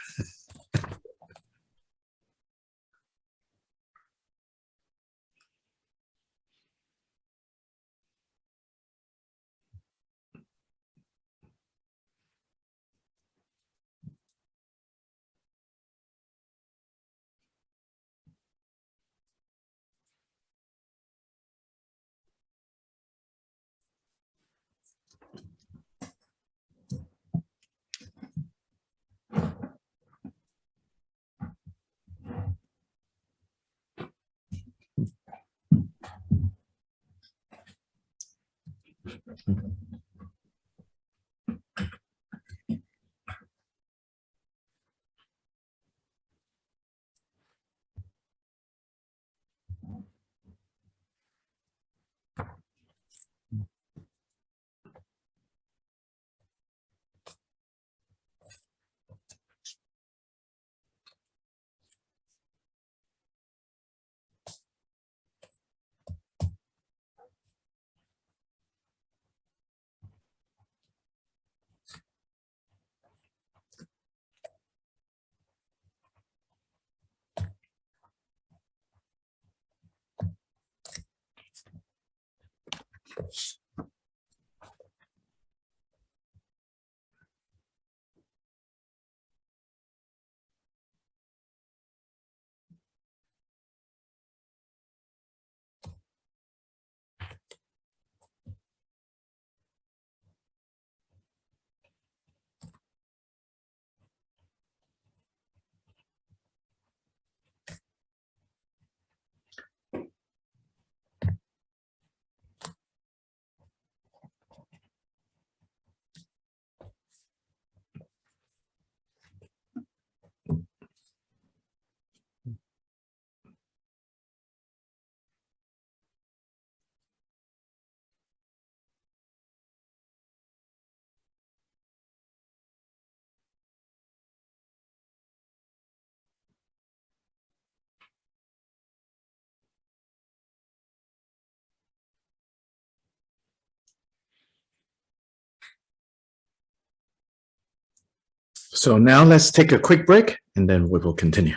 So now let's take a quick break and then we will continue.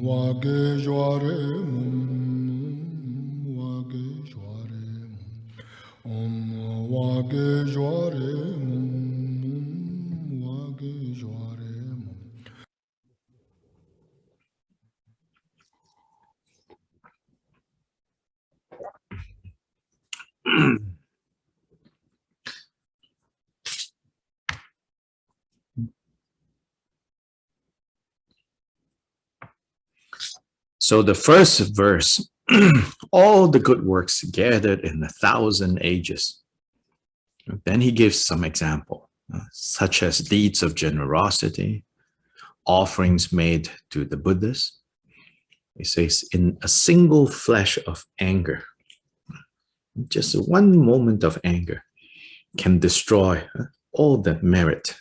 wage joare wage joare wage joare wage joare So the first verse, all the good works gathered in 1,000 ages. Then he gives some example, such as deeds of generosity, offerings made to the Buddhas. He says, in a single flash of anger, just one moment of anger can destroy all that merit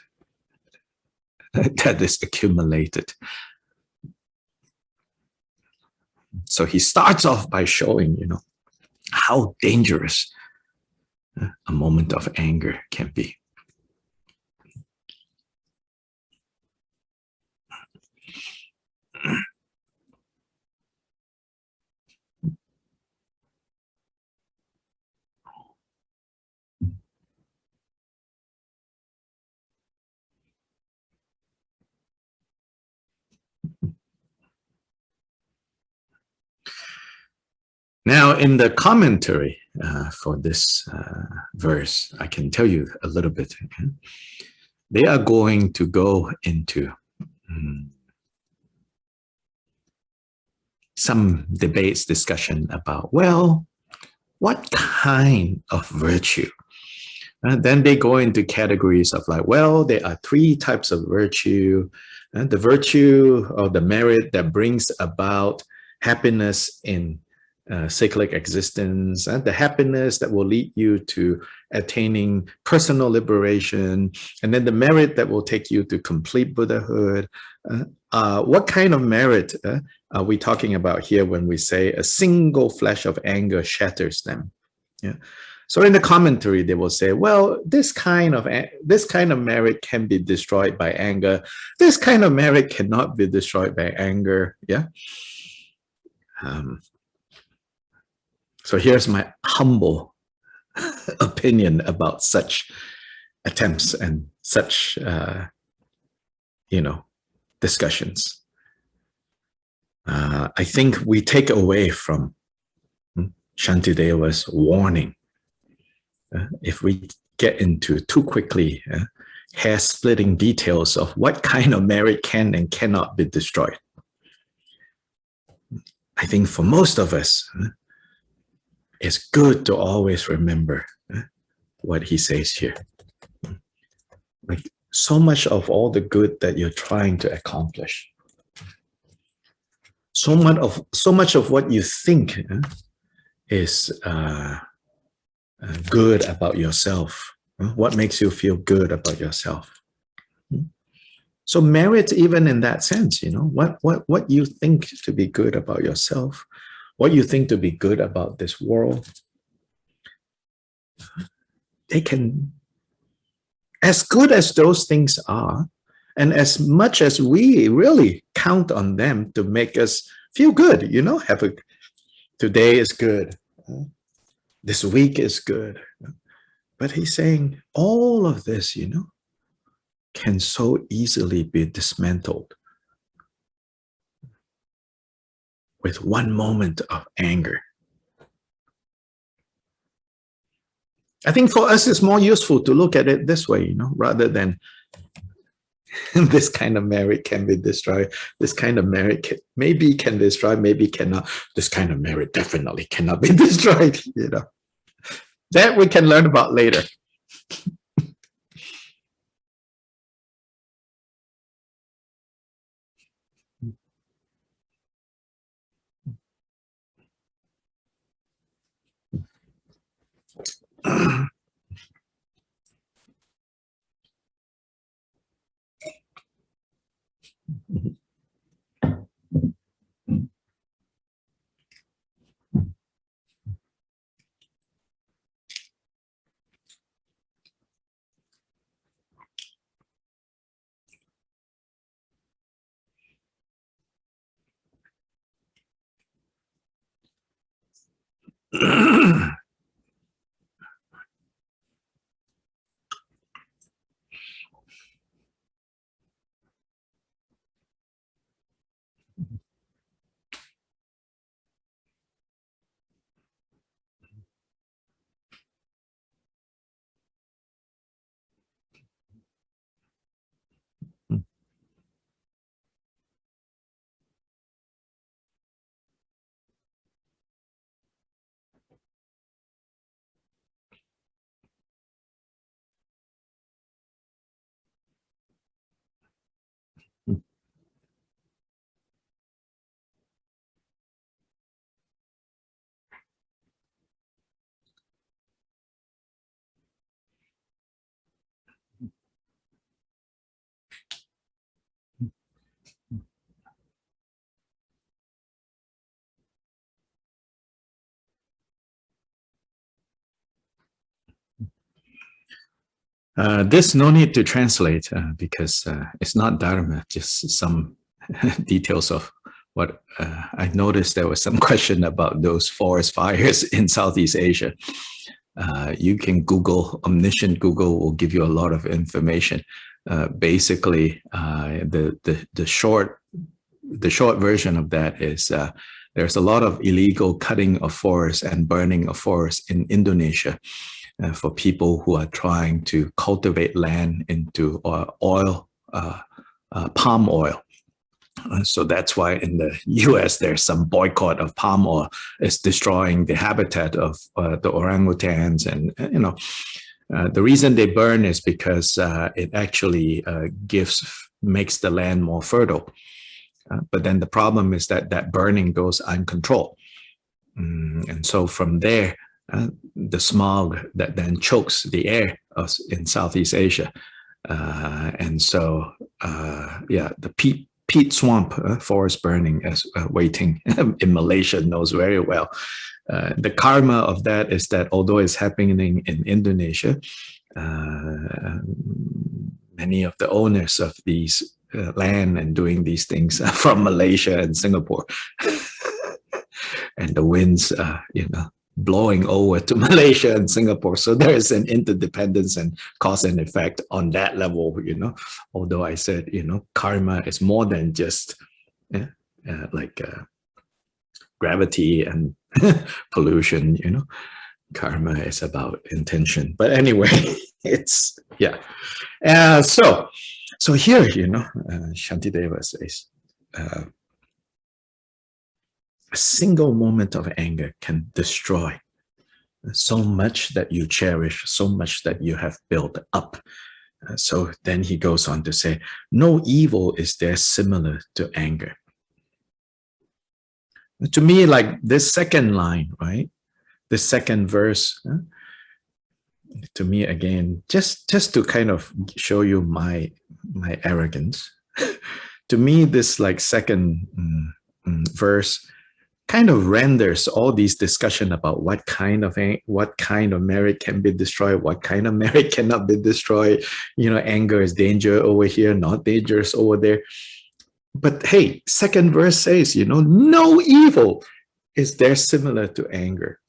that is accumulated. So he starts off by showing, how dangerous a moment of anger can be. Now, in the commentary for this verse, I can tell you a little bit. They are going to go into some debates, discussion about, well, what kind of virtue? Then they go into categories of like, well, there are 3 types of virtue. The virtue or the merit that brings about happiness in cyclic existence, and the happiness that will lead you to attaining personal liberation, and then the merit that will take you to complete Buddhahood. What kind of merit are we talking about here when we say a single flash of anger shatters them? Yeah. So in the commentary, they will say, well, this kind of merit can be destroyed by anger. This kind of merit cannot be destroyed by anger. Yeah. So here's my humble opinion about such attempts and such, discussions. I think we take away from Shantideva's warning. If we get into too quickly hair-splitting details of what kind of merit can and cannot be destroyed. I think for most of us, it's good to always remember what he says here. Like so much of all the good that you're trying to accomplish, so much of what you think is good about yourself. What makes you feel good about yourself? So merit, even in that sense, what you think to be good about yourself, what you think to be good about this world, they can, as good as those things are, and as much as we really count on them to make us feel good, today is good, this week is good. But he's saying all of this, can so easily be dismantled with one moment of anger. I think for us, it's more useful to look at it this way, rather than this kind of merit can be destroyed. This kind of merit maybe can destroy, maybe cannot. This kind of merit definitely cannot be destroyed, That we can learn about later. This no need to translate because it's not Dharma, just some details of what I noticed. There was some question about those forest fires in Southeast Asia. You can Google, omniscient Google will give you a lot of information. Basically, the short version of that is there's a lot of illegal cutting of forests and burning of forests in Indonesia for people who are trying to cultivate land into oil, palm oil. So that's why in the US, there's some boycott of palm oil. It's destroying the habitat of the orangutans. And, the reason they burn is because it actually makes the land more fertile. But then the problem is that burning goes uncontrolled. And so from there, the smog that then chokes the air in Southeast Asia. And so, the peat swamp forest burning as waiting in Malaysia knows very well. The karma of that is that although it's happening in Indonesia, many of the owners of these land and doing these things are from Malaysia and Singapore. And the winds, blowing over to Malaysia and Singapore. So there is an interdependence and cause and effect on that level, although I said, karma is more than just gravity and pollution, karma is about intention. But anyway, it's, so here, Shantideva says, a single moment of anger can destroy so much that you cherish, so much that you have built up. So then he goes on to say, no evil is there similar to anger. To me, like this second line, right? The second verse, to me again, just to kind of show you my arrogance. To me, this like second verse kind of renders all these discussion about what kind of merit can be destroyed, what kind of merit cannot be destroyed. Anger is danger over here, not dangerous over there. But hey, second verse says, no evil is there similar to anger.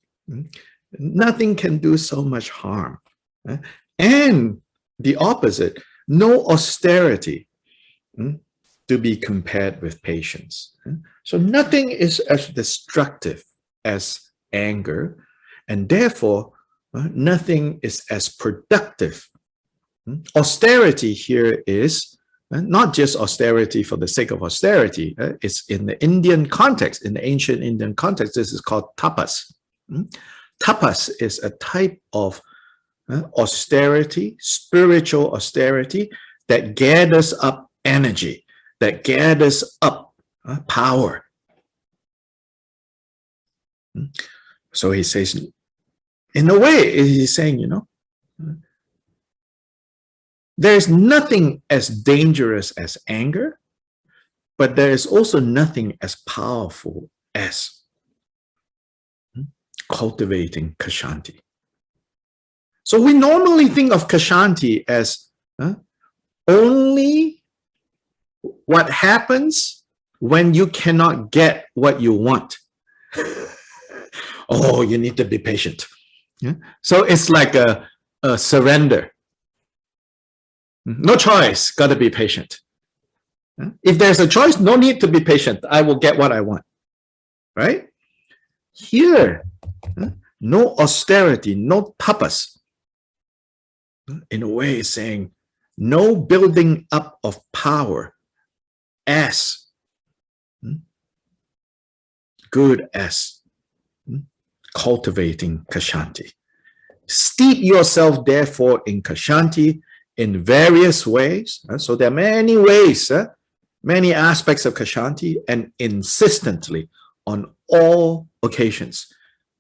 Nothing can do so much harm. And the opposite, no austerity to be compared with patience. So nothing is as destructive as anger, and therefore nothing is as productive. Austerity here is not just austerity for the sake of austerity. It's in the Indian context, in the ancient Indian context, this is called tapas. Tapas is a type of austerity, spiritual austerity that gathers up energy, that gathers up power. So he says, in a way, he's saying, there's nothing as dangerous as anger, but there is also nothing as powerful as cultivating Kshanti. So we normally think of Kshanti as only what happens when you cannot get what you want. Oh, you need to be patient. So it's like a surrender. No choice, got to be patient. If there's a choice, no need to be patient. I will get what I want. Right? Here, no austerity, no tapas. In a way, it's saying no building up of power as good as cultivating Kshanti. Steep yourself, therefore, in Kshanti in various ways. So there are many ways, many aspects of Kshanti, and insistently on all occasions,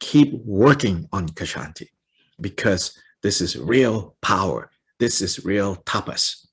keep working on Kshanti, because this is real power. This is real tapas.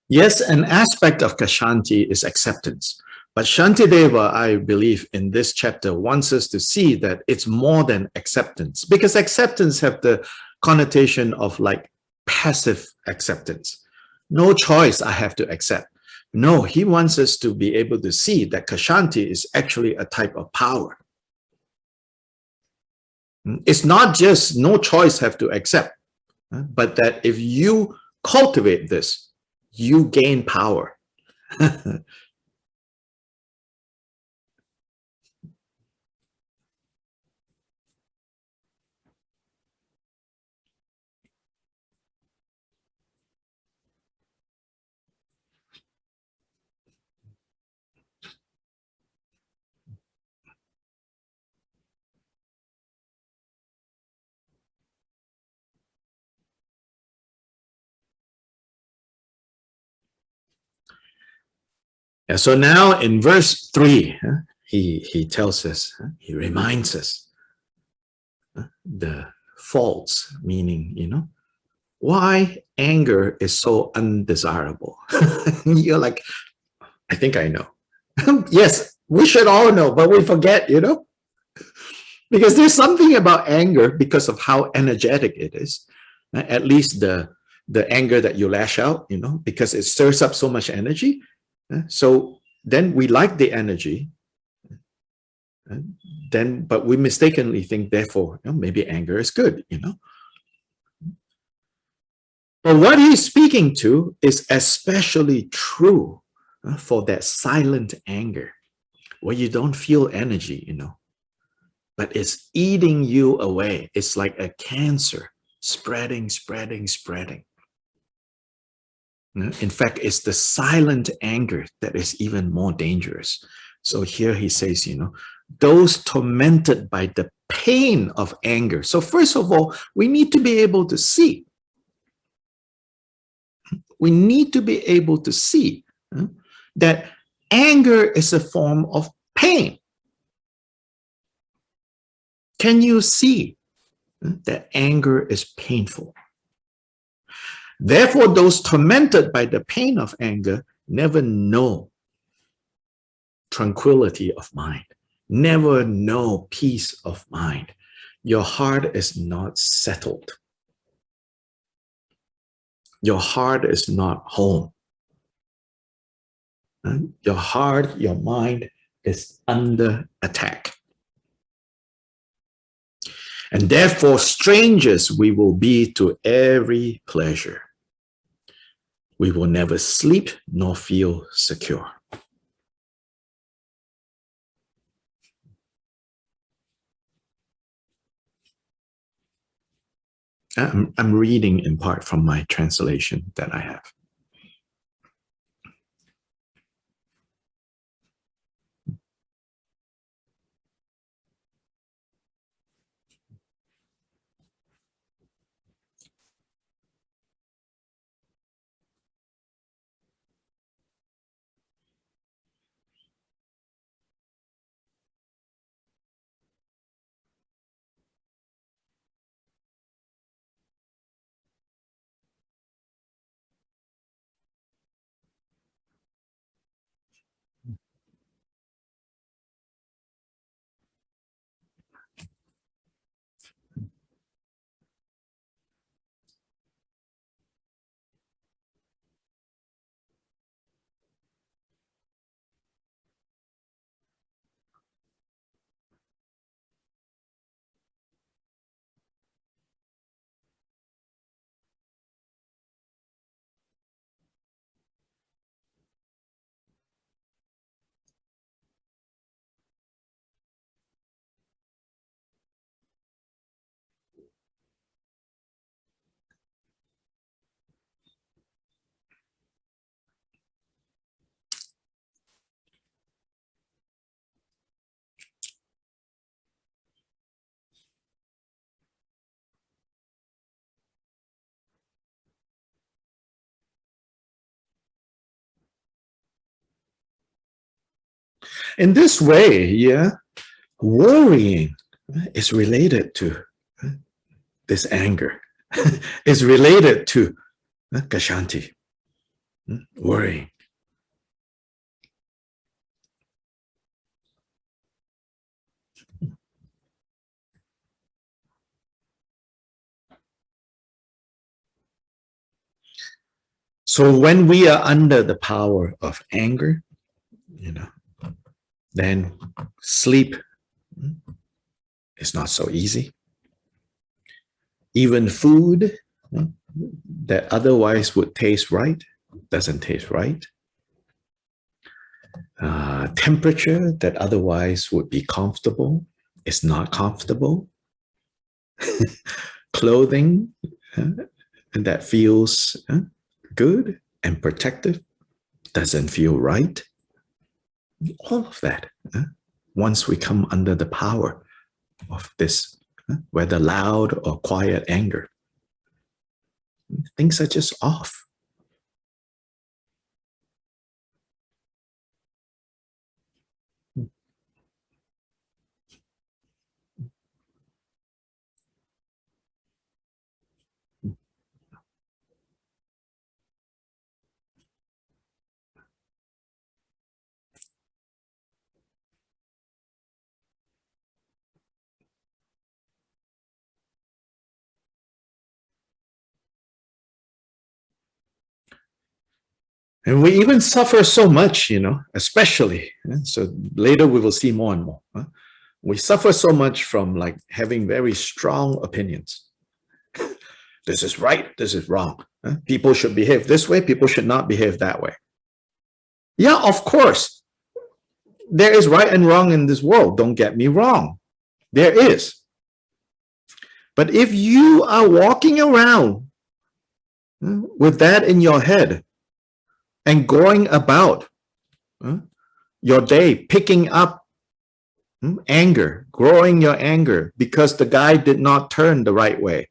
Yes, an aspect of Kshanti is acceptance. But Shantideva, I believe, in this chapter wants us to see that it's more than acceptance, because acceptance have the connotation of like passive acceptance. No choice, I have to accept. No, he wants us to be able to see that Kshanti is actually a type of power. It's not just no choice, have to accept, but that if you cultivate this, you gain power. Yeah, so now in verse 3, he tells us, he reminds us the faults, meaning, why anger is so undesirable. You're like, I think I know. Yes, we should all know, but we forget, because there's something about anger because of how energetic it is. At least the anger that you lash out, because it stirs up so much energy. So then we like the energy, but we mistakenly think, therefore, maybe anger is good, But what he's speaking to is especially true for that silent anger, where you don't feel energy, but it's eating you away. It's like a cancer, spreading, spreading, spreading. In fact, it's the silent anger that is even more dangerous. So here he says, those tormented by the pain of anger. So first of all, we need to be able to see. We need to be able to see that anger is a form of pain. Can you see that anger is painful? Therefore, those tormented by the pain of anger never know tranquility of mind, never know peace of mind. Your heart is not settled. Your heart is not home. Your heart, your mind is under attack. And therefore, strangers we will be to every pleasure. We will never sleep nor feel secure. I'm reading in part from my translation that I have. In this way, worrying is related to this anger, is related to Kshanti. Worry. So when we are under the power of anger, then sleep is not so easy. Even food that otherwise would taste right doesn't taste right. Temperature that otherwise would be comfortable is not comfortable. Clothing that feels good and protective doesn't feel right. All of that, once we come under the power of this, whether loud or quiet anger, things are just off. And we even suffer so much, especially. So later we will see more and more. We suffer so much from like having very strong opinions. This is right, this is wrong. People should behave this way, people should not behave that way. Yeah, of course. There is right and wrong in this world. Don't get me wrong. There is. But if you are walking around with that in your head, and going about your day, picking up anger, growing your anger because the guy did not turn the right way,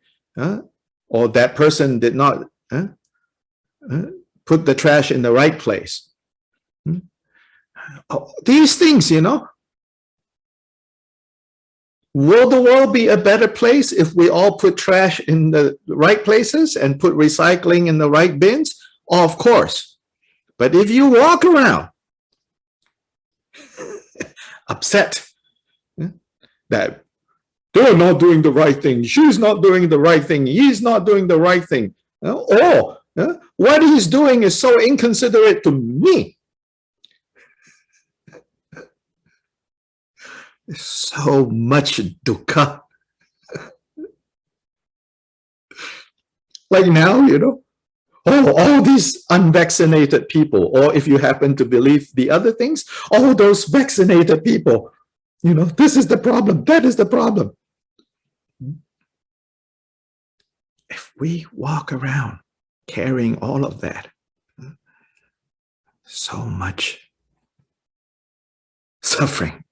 or that person did not put the trash in the right place. These things, will the world be a better place if we all put trash in the right places and put recycling in the right bins? Of course. But if you walk around upset that they're not doing the right thing, she's not doing the right thing, he's not doing the right thing, or what he's doing is so inconsiderate to me. So much dukkha. Like now, all these unvaccinated people, or if you happen to believe the other things, all those vaccinated people, this is the problem, that is the problem. If we walk around carrying all of that, so much suffering.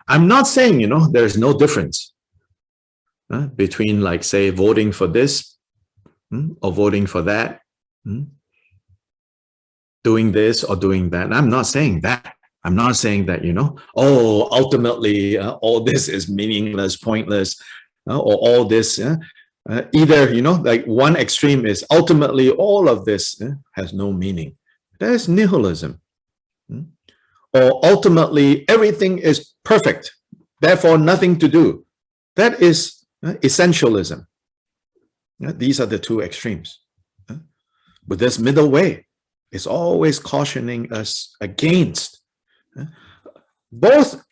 I'm not saying, there's no difference between, like, say, voting for this or voting for that, doing this or doing that. And I'm not saying that. I'm not saying that, ultimately all this is meaningless, pointless, or all this, either, like one extreme is ultimately all of this has no meaning. That's nihilism. Or ultimately everything is perfect, therefore nothing to do. That is essentialism. These are the two extremes. But there's middle way. is always cautioning us against both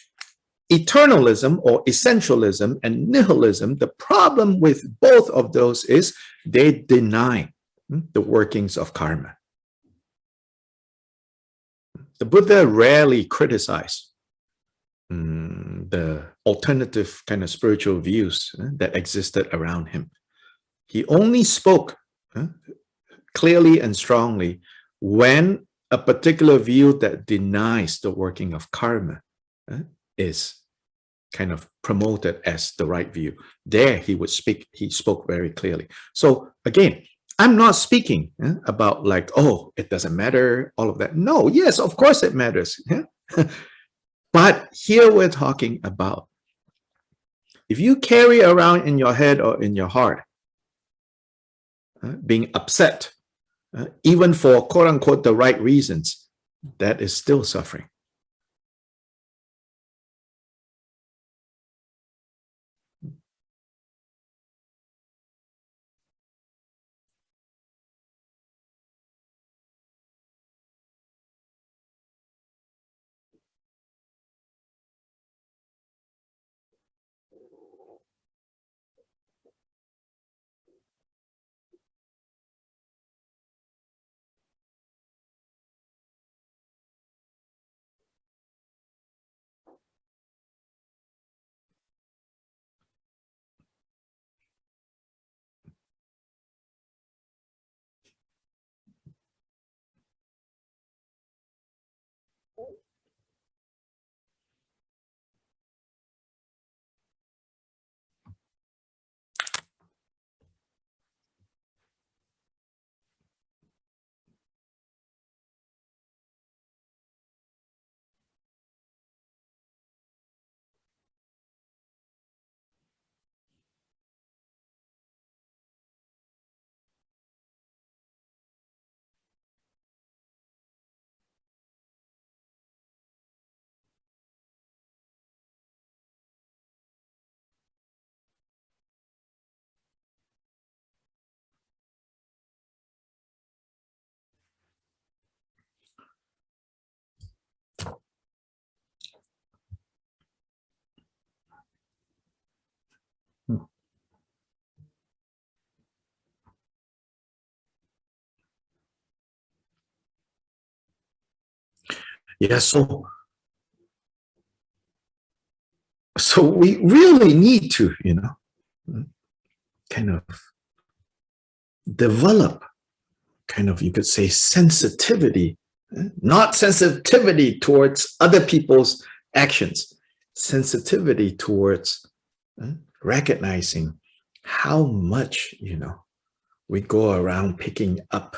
eternalism or essentialism and nihilism. The problem with both of those is they deny the workings of karma. The Buddha rarely criticized the alternative kind of spiritual views that existed around him. He only spoke clearly and strongly when a particular view that denies the working of karma is kind of promoted as the right view. There he would speak, he spoke very clearly. So again, I'm not speaking about like, oh, it doesn't matter, all of that. No, yes, of course it matters. But here we're talking about, if you carry around in your head or in your heart, being upset, even for quote unquote the right reasons, that is still suffering. Yeah, so we really need to, kind of develop kind of, you could say, sensitivity, not sensitivity towards other people's actions, sensitivity towards recognizing how much, we go around picking up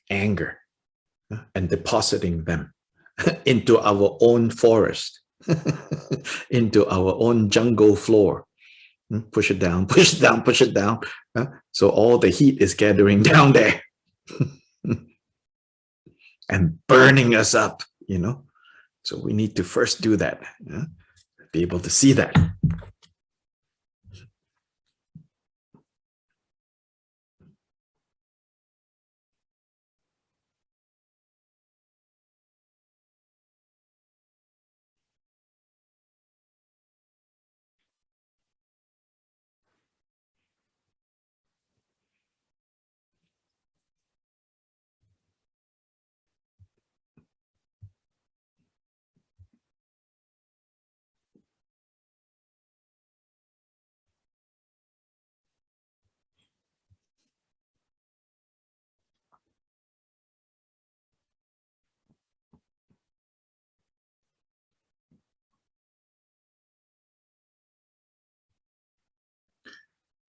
anger and depositing them into our own forest, into our own jungle floor. Push it down, push it down, push it down. So all the heat is gathering down there and burning us up, So we need to first do that, be able to see that.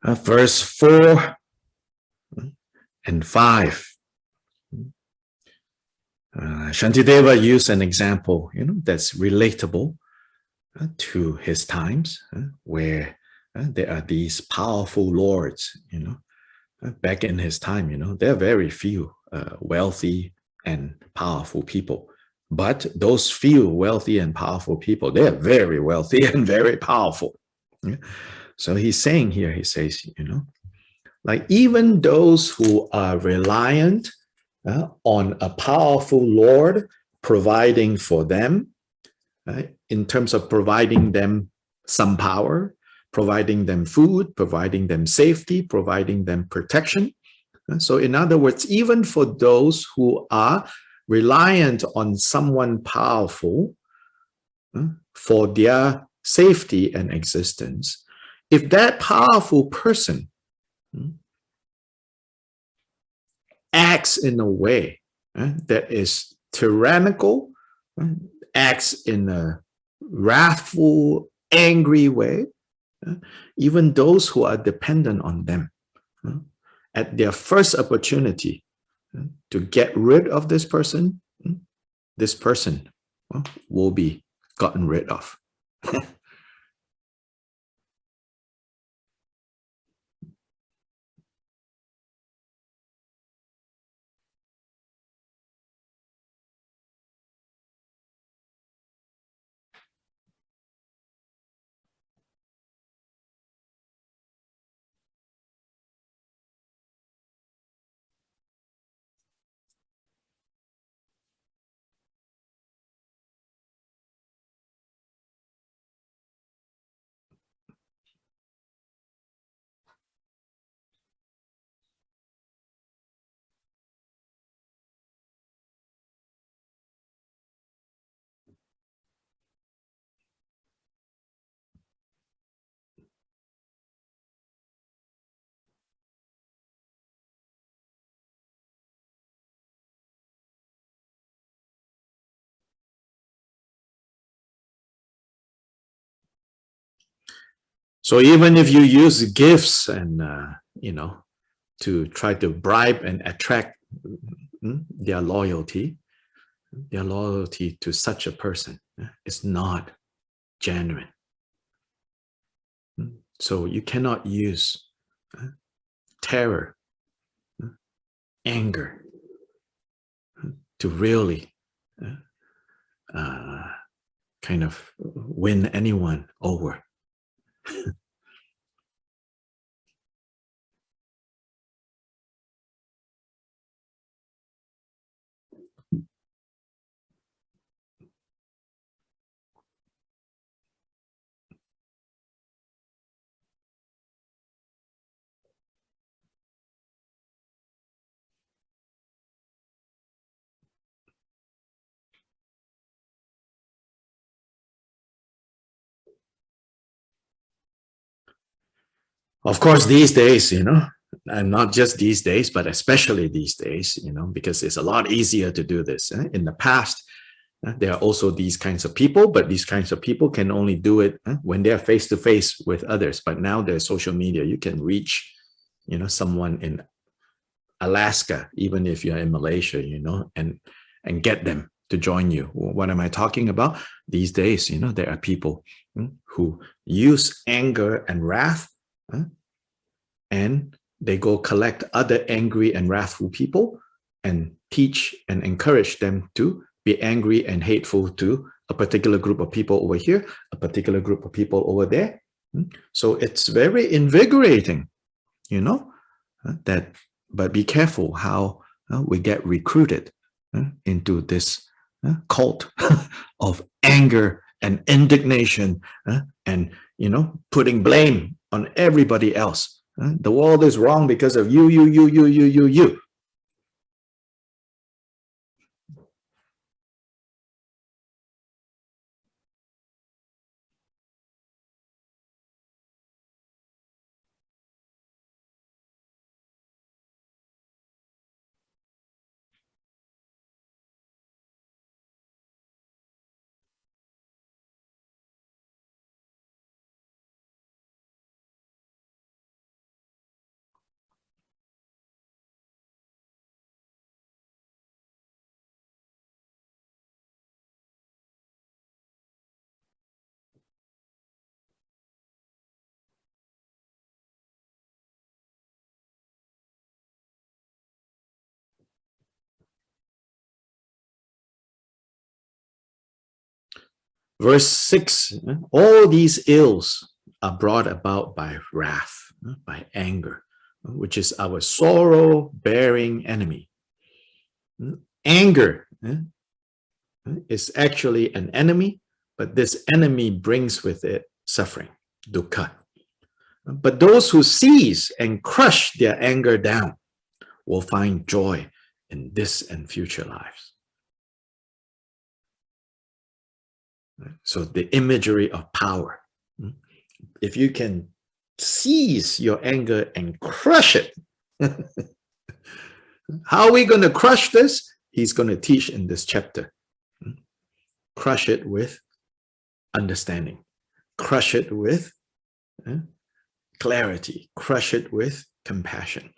Verse 4 and 5. Shantideva used an example, that's relatable to his times, where there are these powerful lords, back in his time, there are very few wealthy and powerful people. But those few wealthy and powerful people, they're very wealthy and very powerful. So he's saying here, he says, like even those who are reliant on a powerful Lord providing for them, right? In terms of providing them some power, providing them food, providing them safety, providing them protection. So in other words, even for those who are reliant on someone powerful for their safety and existence, if that powerful person acts in a way that is tyrannical, acts in a wrathful, angry way, even those who are dependent on them, at their first opportunity to get rid of this person will be gotten rid of. So even if you use gifts and, to try to bribe and attract their loyalty to such a person is not genuine. So you cannot use terror, anger to really kind of win anyone over. Of course, these days, and not just these days, but especially these days, because it's a lot easier to do this. In the past, there are also these kinds of people, but these kinds of people can only do it when they're face to face with others. But now there's social media. You can reach, someone in Alaska, even if you're in Malaysia, and get them to join you. What am I talking about? These days, there are people who use anger and wrath, and they go collect other angry and wrathful people and teach and encourage them to be angry and hateful to a particular group of people over here, a particular group of people over there. So it's very invigorating, but be careful how we get recruited into this cult of anger and indignation and, putting blame on everybody else. The world is wrong because of you. Verse 6, all these ills are brought about by wrath, by anger, which is our sorrow-bearing enemy. Anger is actually an enemy, but this enemy brings with it suffering, dukkha. But those who seize and crush their anger down will find joy in this and future lives. So the imagery of power. If you can seize your anger and crush it, how are we going to crush this? He's going to teach in this chapter. Crush it with understanding. Crush it with clarity. Crush it with compassion.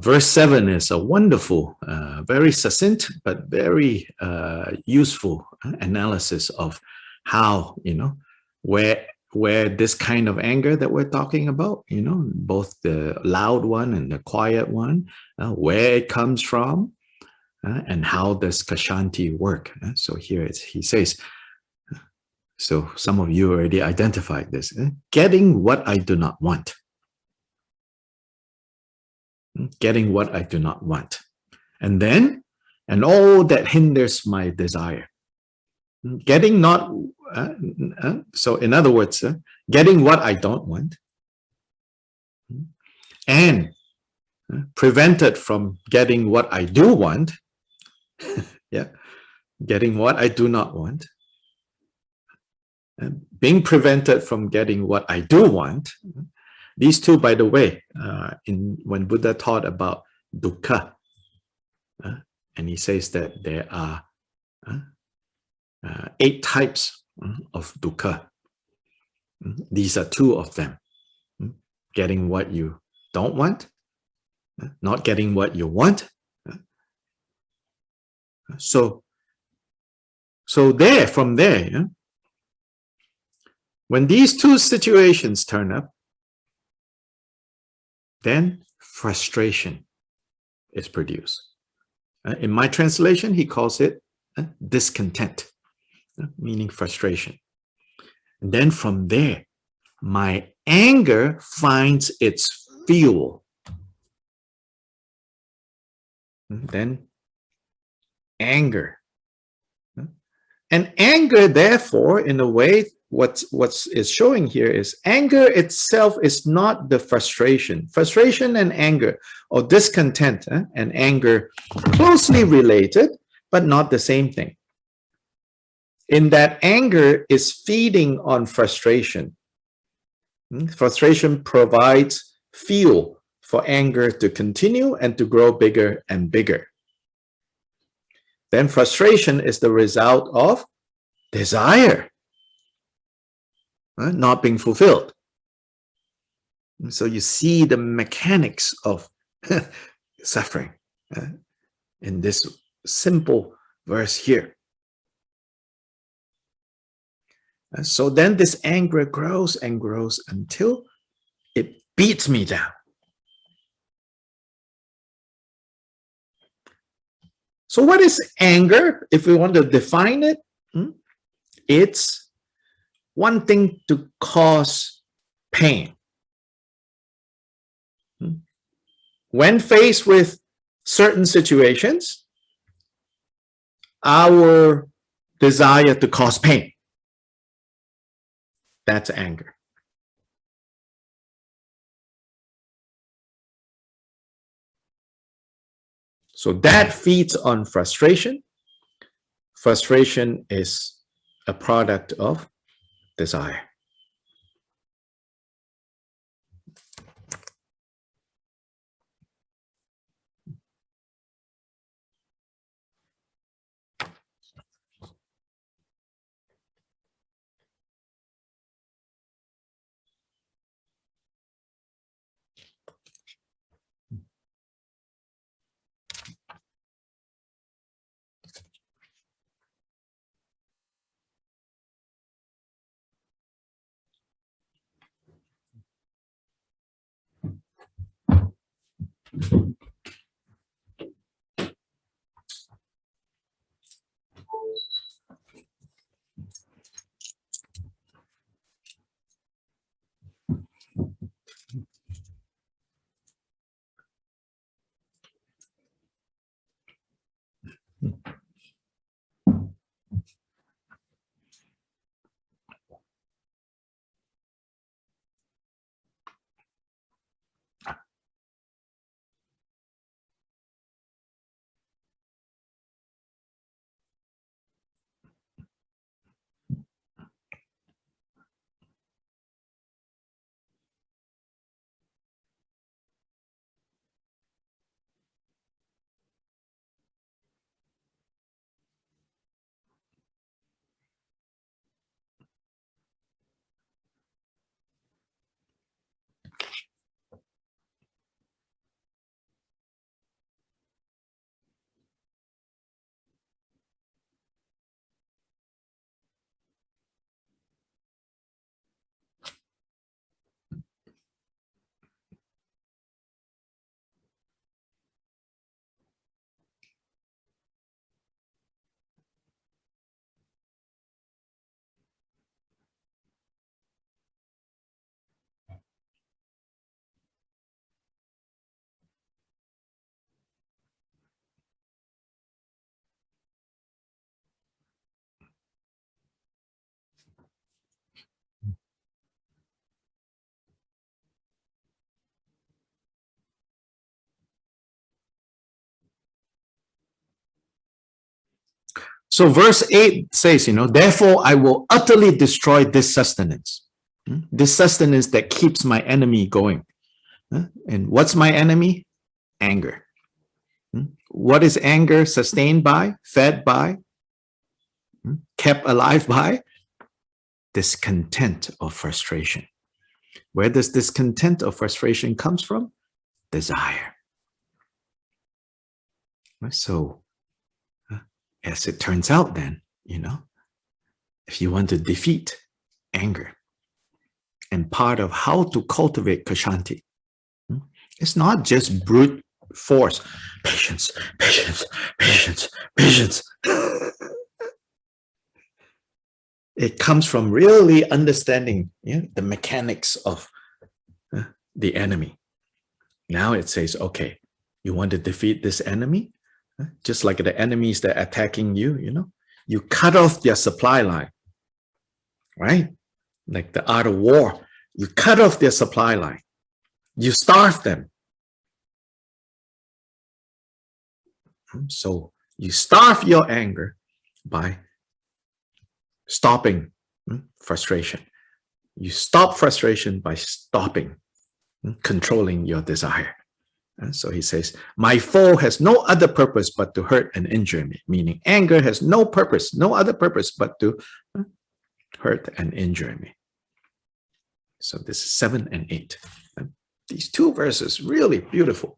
Verse 7 is a wonderful, very succinct, but very useful analysis of how, where this kind of anger that we're talking about, both the loud one and the quiet one, where it comes from, and how does Kshanti work. So here he says, so some of you already identified this, getting what I do not want. Getting what I do not want. And then, and all that hinders my desire. Getting not, so in other words, getting what I don't want. And prevented from getting what I do want. Yeah, getting what I do not want. Being prevented from getting what I do want. These two, by the way, when Buddha taught about dukkha, and he says that there are 8 types of dukkha. These are 2 of them. Getting what you don't want, not getting what you want. So from there, when these 2 situations turn up, then frustration is produced. In my translation, he calls it discontent, meaning frustration. And then from there, my anger finds its fuel. Then anger. And anger, therefore, in a way, what is showing here is anger itself is not the frustration. Frustration and anger, or discontent and anger, closely related, but not the same thing. In that anger is feeding on frustration. Frustration provides fuel for anger to continue and to grow bigger and bigger. Then frustration is the result of desire not being fulfilled. So you see the mechanics of suffering in this simple verse here. So then this anger grows and grows until it beats me down. So what is anger? If we want to define it, it's wanting to cause pain. When faced with certain situations, our desire to cause pain, that's anger. So that feeds on frustration. Frustration is a product of desire. So verse 8 says, therefore I will utterly destroy this sustenance. This sustenance that keeps my enemy going. And what's my enemy? Anger. What is anger sustained by, fed by, kept alive by? Discontent or frustration. Where does discontent or frustration comes from? Desire. So, as it turns out then, if you want to defeat anger, and part of how to cultivate Kshanti, it's not just brute force, patience, patience, patience, patience. It comes from really understanding the mechanics of the enemy. Now it says, okay, you want to defeat this enemy? Just like the enemies that are attacking you, you cut off their supply line, right? Like the art of war, you cut off their supply line. You starve them. So you starve your anger by stopping frustration. You stop frustration by stopping, controlling your desire. So he says, my foe has no other purpose but to hurt and injure me, meaning anger has no purpose, no other purpose but to hurt and injure me. So this is 7 and 8. These two verses, really beautiful.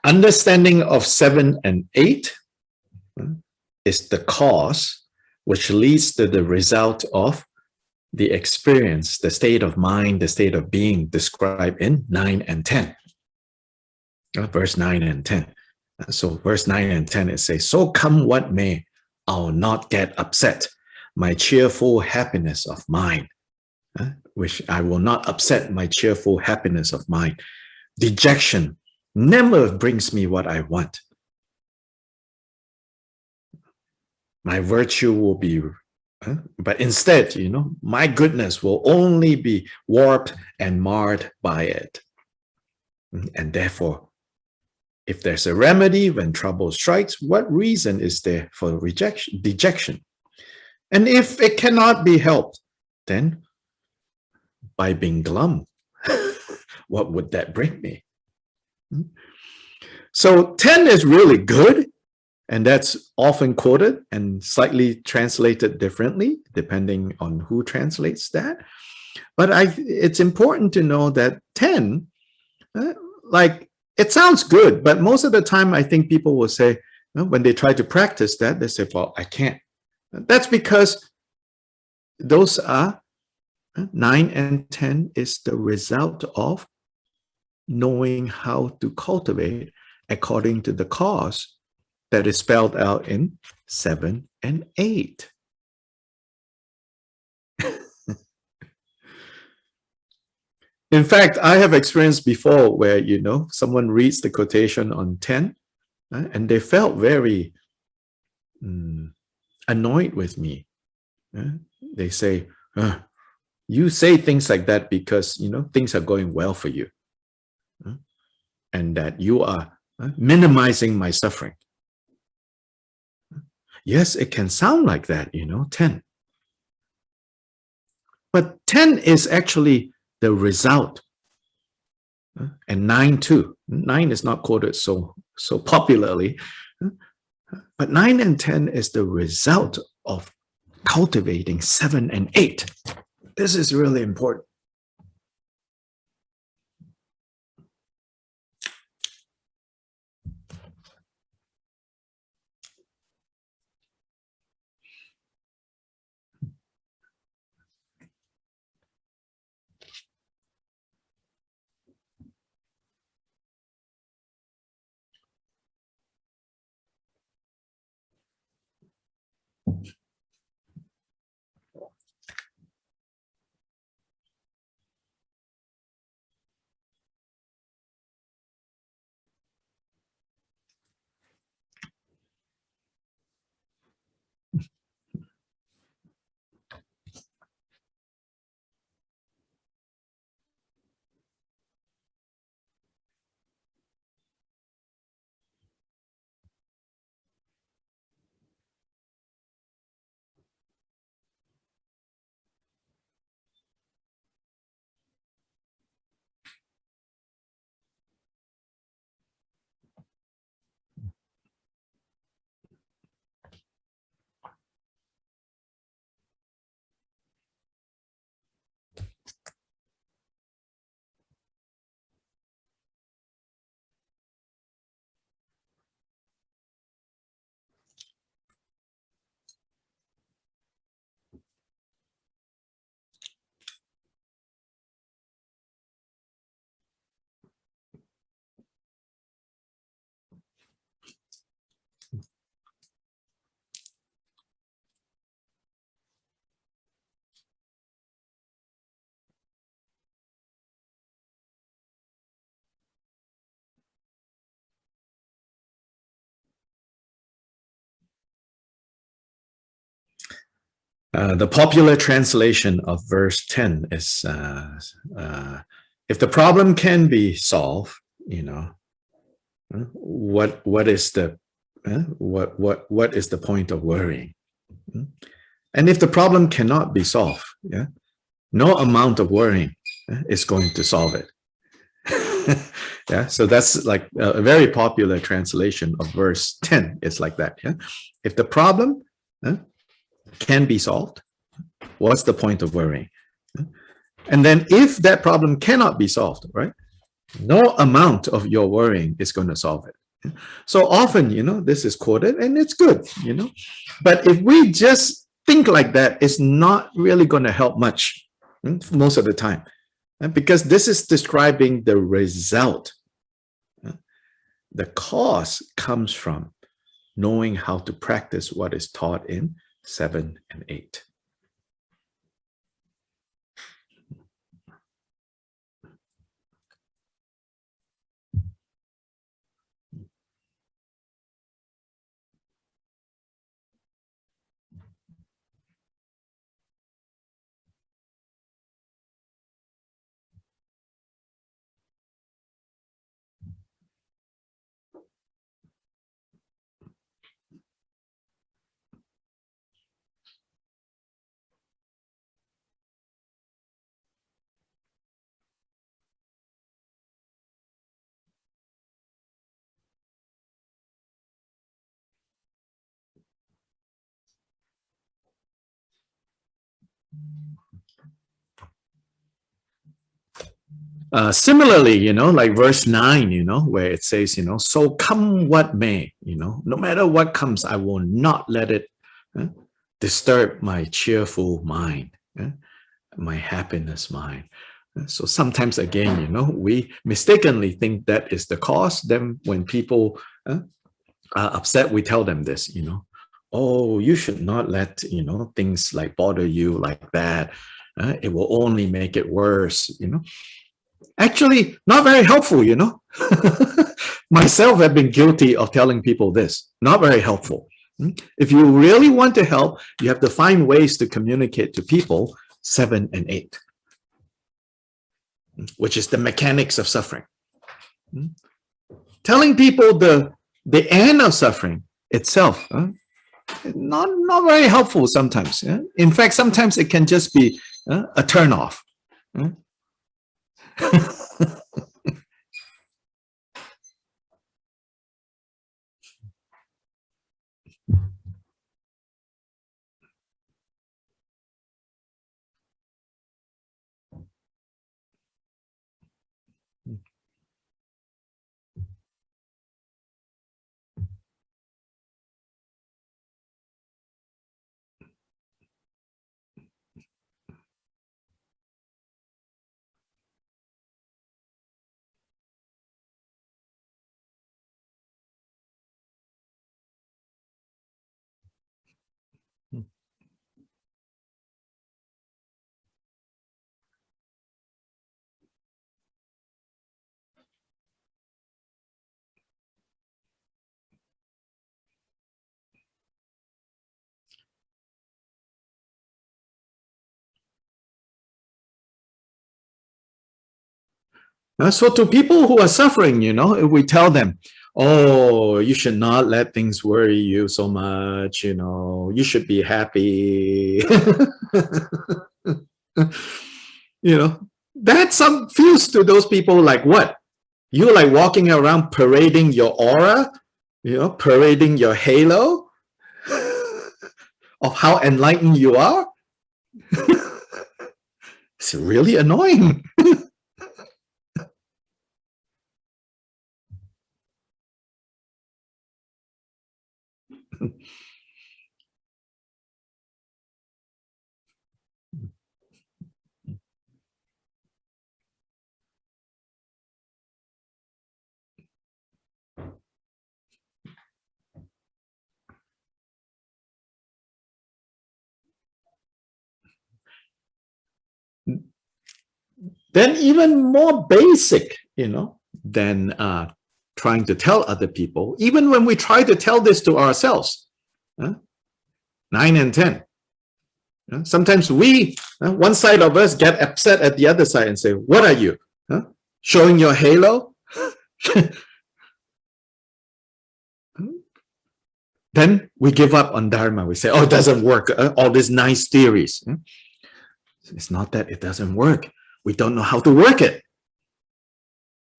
Understanding of 7 and 8 is the cause which leads to the result of the experience, the state of mind, the state of being described in 9 and 10. Verse 9 and 10. So verse 9 and 10, it says, so come what may, I'll not get upset. My cheerful happiness of mind, which I will not upset my cheerful happiness of mind. Dejection never brings me what I want. My virtue will be, but instead, my goodness will only be warped and marred by it. And therefore, if there's a remedy when trouble strikes, what reason is there for dejection? And if it cannot be helped, then by being glum, what would that bring me? So 10 is really good, and that's often quoted and slightly translated differently, depending on who translates that. But it's important to know that 10, it sounds good, but most of the time I think people will say, when they try to practice that, they say, well, I can't. That's because those are 9 and 10 is the result of knowing how to cultivate according to the cause that is spelled out in 7 and 8. In fact, I have experienced before where, someone reads the quotation on 10 and they felt very annoyed with me. They say, you say things like that because, things are going well for you. And that you are minimizing my suffering. Yes, it can sound like that, 10. But 10 is actually the result. And 9 too. 9 is not quoted so popularly. But 9 and 10 is the result of cultivating 7 and 8. This is really important. The popular translation of verse 10 is, if the problem can be solved, what is the point of worrying? And if the problem cannot be solved, no amount of worrying is going to solve it. So that's like a very popular translation of verse 10. It's like that. If the problem can be solved, what's the point of worrying? And then if that problem cannot be solved, right, no amount of your worrying is going to solve it. So often, this is quoted and it's good, but if we just think like that, it's not really going to help much most of the time, because this is describing the result. The cause comes from knowing how to practice what is taught in 7 and 8. Similarly, like verse 9, where it says, so come what may, no matter what comes, I will not let it disturb my cheerful mind, my happiness mind. So sometimes again, we mistakenly think that is the cause. Then when people are upset, we tell them this, oh, you should not let, things like bother you like that. It will only make it worse, Actually, not very helpful, Myself have been guilty of telling people this. Not very helpful. If you really want to help, you have to find ways to communicate to people 7 and 8, which is the mechanics of suffering. Telling people the end of suffering itself, not very helpful sometimes. In fact, sometimes it can just be a turn-off. So to people who are suffering, if we tell them, oh, you should not let things worry you so much, you should be happy. That some feels to those people like what? You like walking around parading your aura, parading your halo of how enlightened you are. It's really annoying. Then even more basic, than trying to tell other people, even when we try to tell this to ourselves, 9 and 10. Sometimes we, one side of us get upset at the other side and say, what are you? Showing your halo? Then we give up on Dharma. We say, oh, it doesn't work. All these nice theories. It's not that it doesn't work. We don't know how to work it.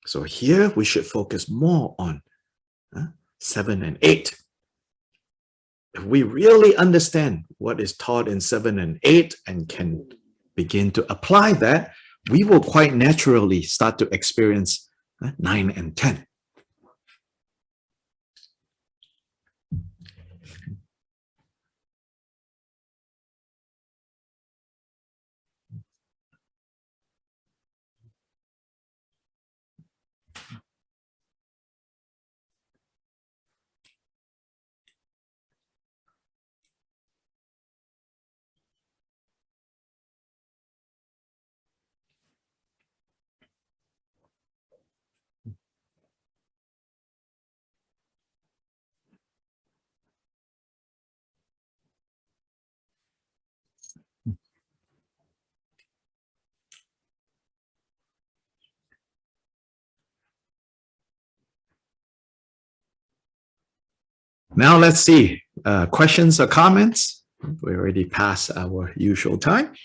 So here we should focus more on 7 and 8. If we really understand what is taught in 7 and 8 and can begin to apply that, we will quite naturally start to experience 9 and 10. Now let's see. Questions or comments? We already passed our usual time.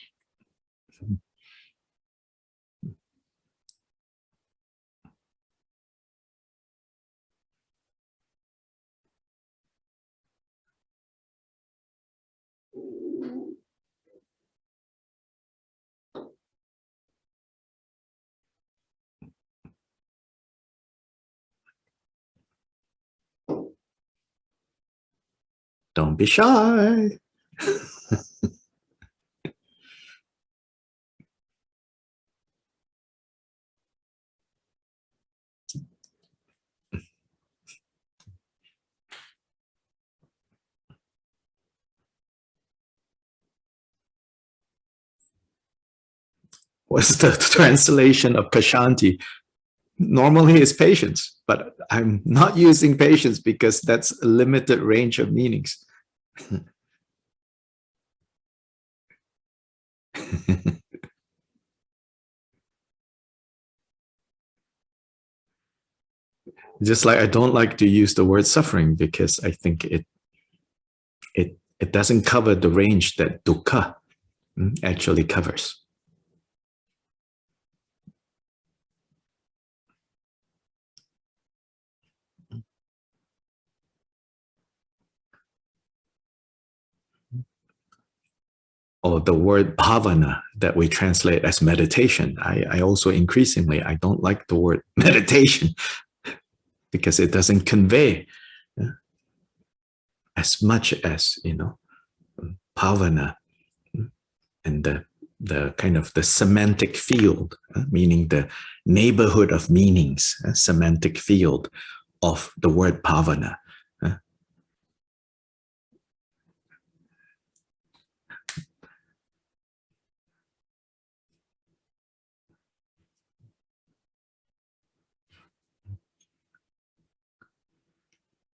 Don't be shy. What's the translation of Kashanti? Normally it's patience, but I'm not using patience because that's a limited range of meanings. Just like I don't like to use the word suffering because I think it doesn't cover the range that dukkha actually covers. Or the word bhavana that we translate as meditation. I also increasingly, I don't like the word meditation because it doesn't convey as much as, bhavana and the kind of the semantic field, meaning the neighborhood of meanings, semantic field of the word bhavana.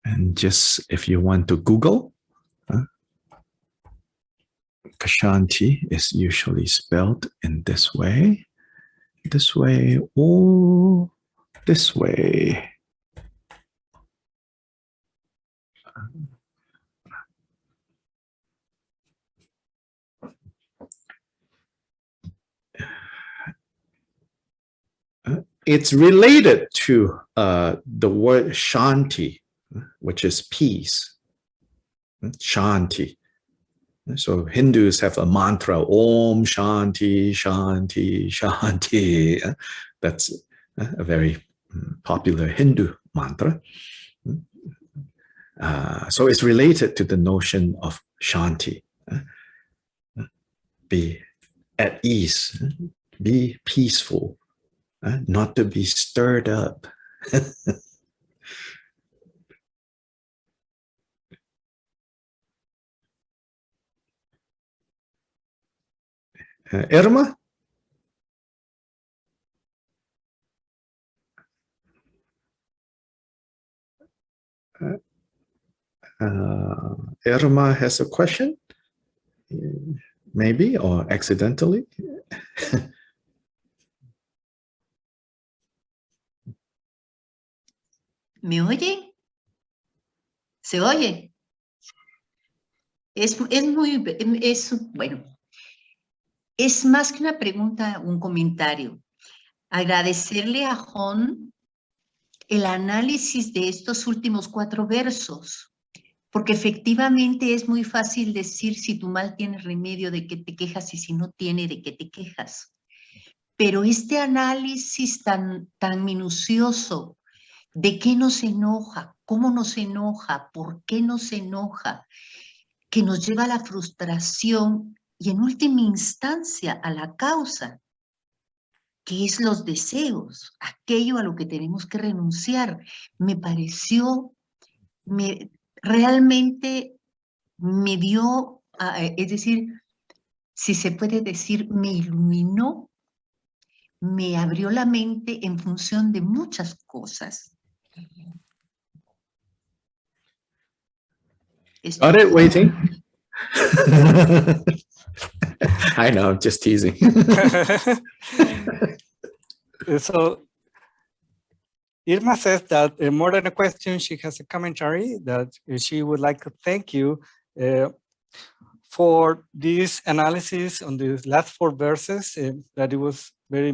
And just if you want to Google, Kashanti is usually spelled in this way, or this way. It's related to the word Shanti, which is peace. Shanti. So Hindus have a mantra, Om Shanti, Shanti, Shanti. That's a very popular Hindu mantra. So it's related to the notion of Shanti. Be at ease, be peaceful, not to be stirred up. Irma? Irma has a question, maybe, or accidentally. ¿Me oye? ¿Se oye? Bueno, es más que una pregunta, un comentario. Agradecerle a Jon el análisis de estos últimos 4 versos, porque efectivamente es muy fácil decir si tu mal tiene remedio, de qué te quejas, y si no tiene, de qué te quejas. Pero este análisis tan minucioso de qué nos enoja, cómo nos enoja, por qué nos enoja, que nos lleva a la frustración y en última instancia a la causa, que es los deseos, aquello a lo que tenemos que renunciar. Me pareció, realmente me dio, es decir, si se puede decir, me iluminó, me abrió la mente en función de muchas cosas. Got it, waiting. I know, I'm just teasing. So Irma says that more than a question, she has a commentary that she would like to thank you for this analysis on the last 4 verses, that it was very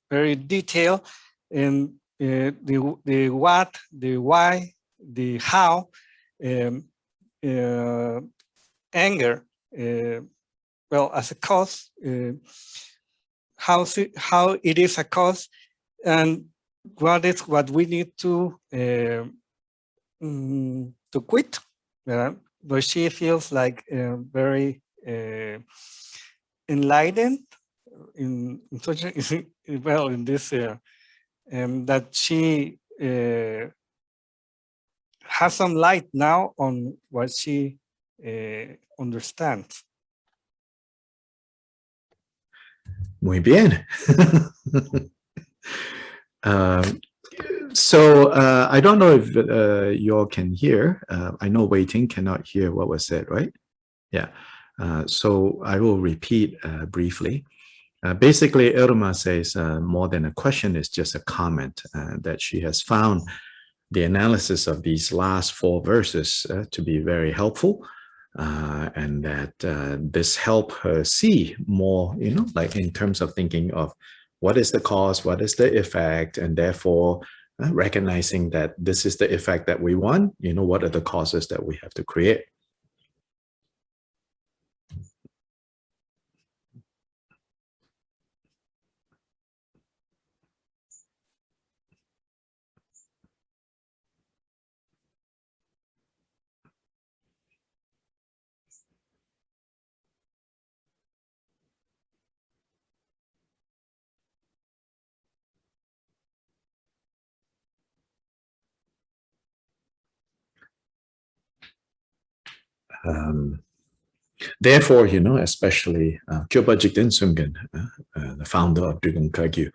very detailed, and the what, the why, the how, anger, well, as a cause, how it is a cause, and what we need to quit. But she feels like very enlightened in such a, well, in this that she has some light now on what she understands. Muy bien. So I don't know if you all can hear. I know Wei Ting cannot hear what was said, right? Yeah. So I will repeat briefly. Basically, Irma says more than a question, is just a comment that she has found the analysis of these last 4 verses to be very helpful, and that this helped her see more, like in terms of thinking of what is the cause, what is the effect, and therefore recognizing that this is the effect that we want, what are the causes that we have to create. Therefore, especially Kyopa Jigten Sungen, the founder of Drigong Kagyu,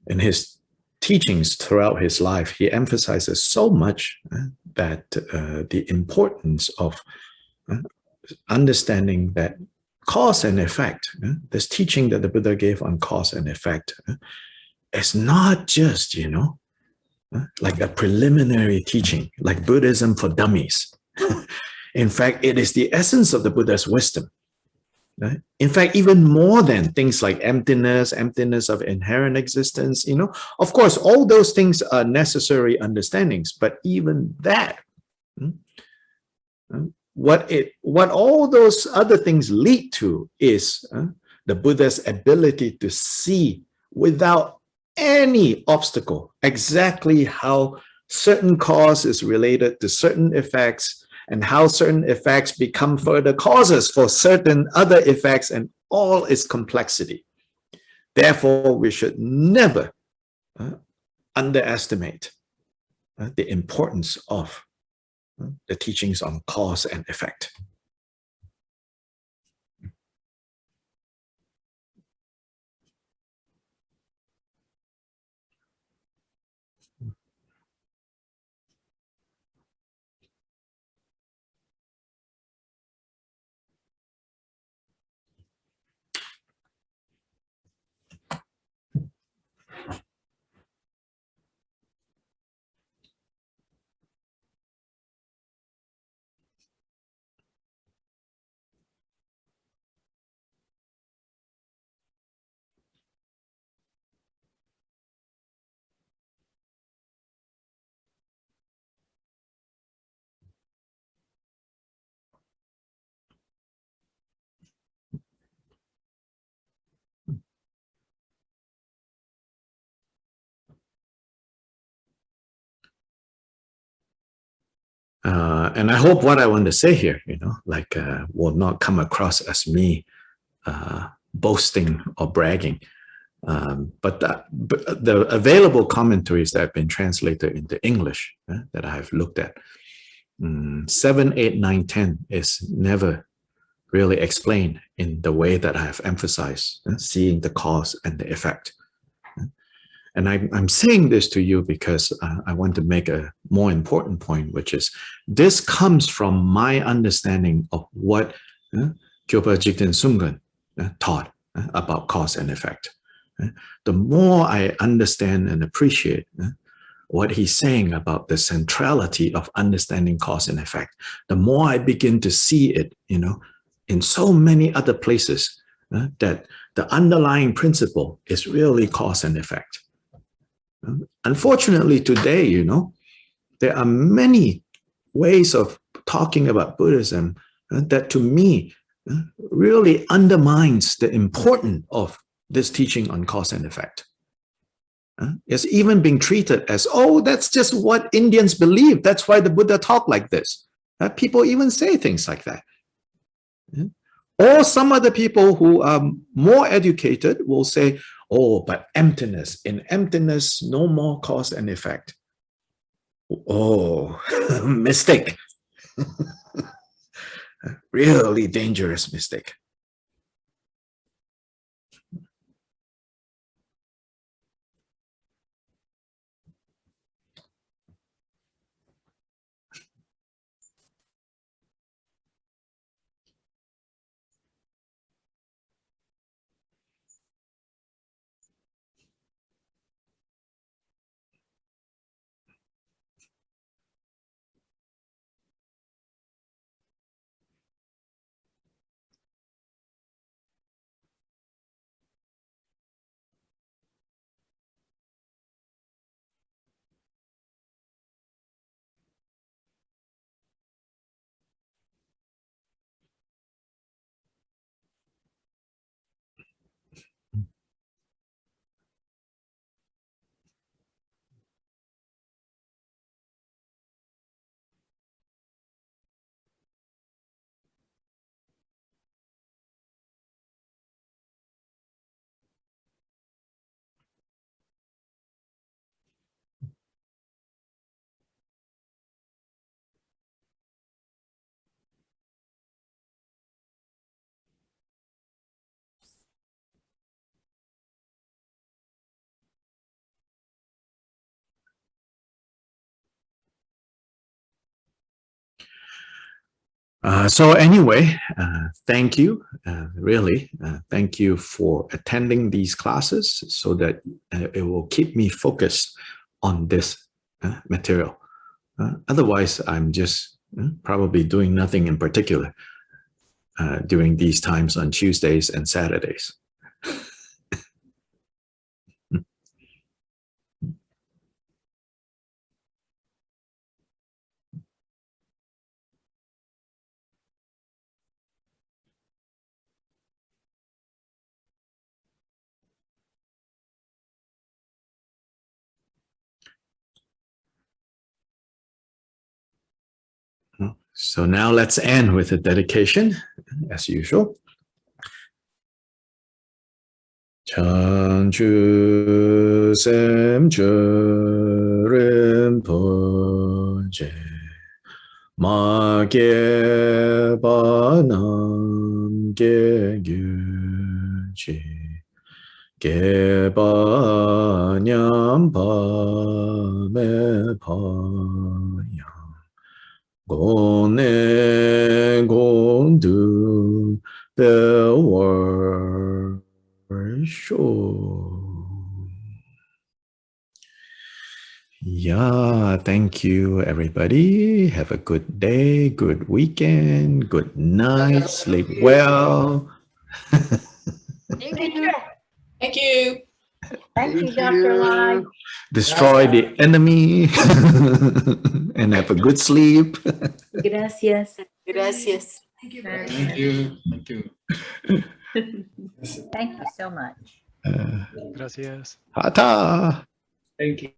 in his teachings throughout his life, he emphasizes so much that the importance of understanding that cause and effect, this teaching that the Buddha gave on cause and effect, is not just, like a preliminary teaching, like Buddhism for dummies. In fact, it is the essence of the Buddha's wisdom. Right? In fact, even more than things like emptiness of inherent existence, of course, all those things are necessary understandings, but even that, what all those other things lead to is the Buddha's ability to see without any obstacle exactly how certain cause is related to certain effects, and how certain effects become further causes for certain other effects, and all its complexity. Therefore, we should never underestimate the importance of the teachings on cause and effect. And I hope what I want to say here, will not come across as me boasting or bragging. But the available commentaries that have been translated into English that I have looked at, 7, 8, 9, 10 is never really explained in the way that I have emphasized, seeing the cause and the effect. And I'm saying this to you because I want to make a more important point, which is this comes from my understanding of what Kyopa Jigten Sungen taught about cause and effect. The more I understand and appreciate what he's saying about the centrality of understanding cause and effect, the more I begin to see it, in so many other places, that the underlying principle is really cause and effect. Unfortunately, today, there are many ways of talking about Buddhism that to me really undermines the importance of this teaching on cause and effect. It's even being treated as, oh, that's just what Indians believe. That's why the Buddha talked like this. People even say things like that. Or some other people who are more educated will say, oh, but emptiness. In emptiness, no more cause and effect. Oh, mistake. Really dangerous mistake. So anyway, thank you, really. Thank you for attending these classes so that it will keep me focused on this material. Otherwise, I'm just probably doing nothing in particular during these times on Tuesdays and Saturdays. So now let's end with a dedication, as usual. Chanchu semchu rinpoche ma ge ba nam ge gyuchi ge ba nyam pa me pa yang Gone gondu bewar sure. Yeah, thank you, everybody. Have a good day, good weekend, good night, sleep well. Thank you. Thank you. Thank you, Dr. Lai. Destroy the enemy and have a good sleep. Gracias. Gracias. Thank you. Thank you. Thank you. Thank you so much. Gracias. Hata. Thank you.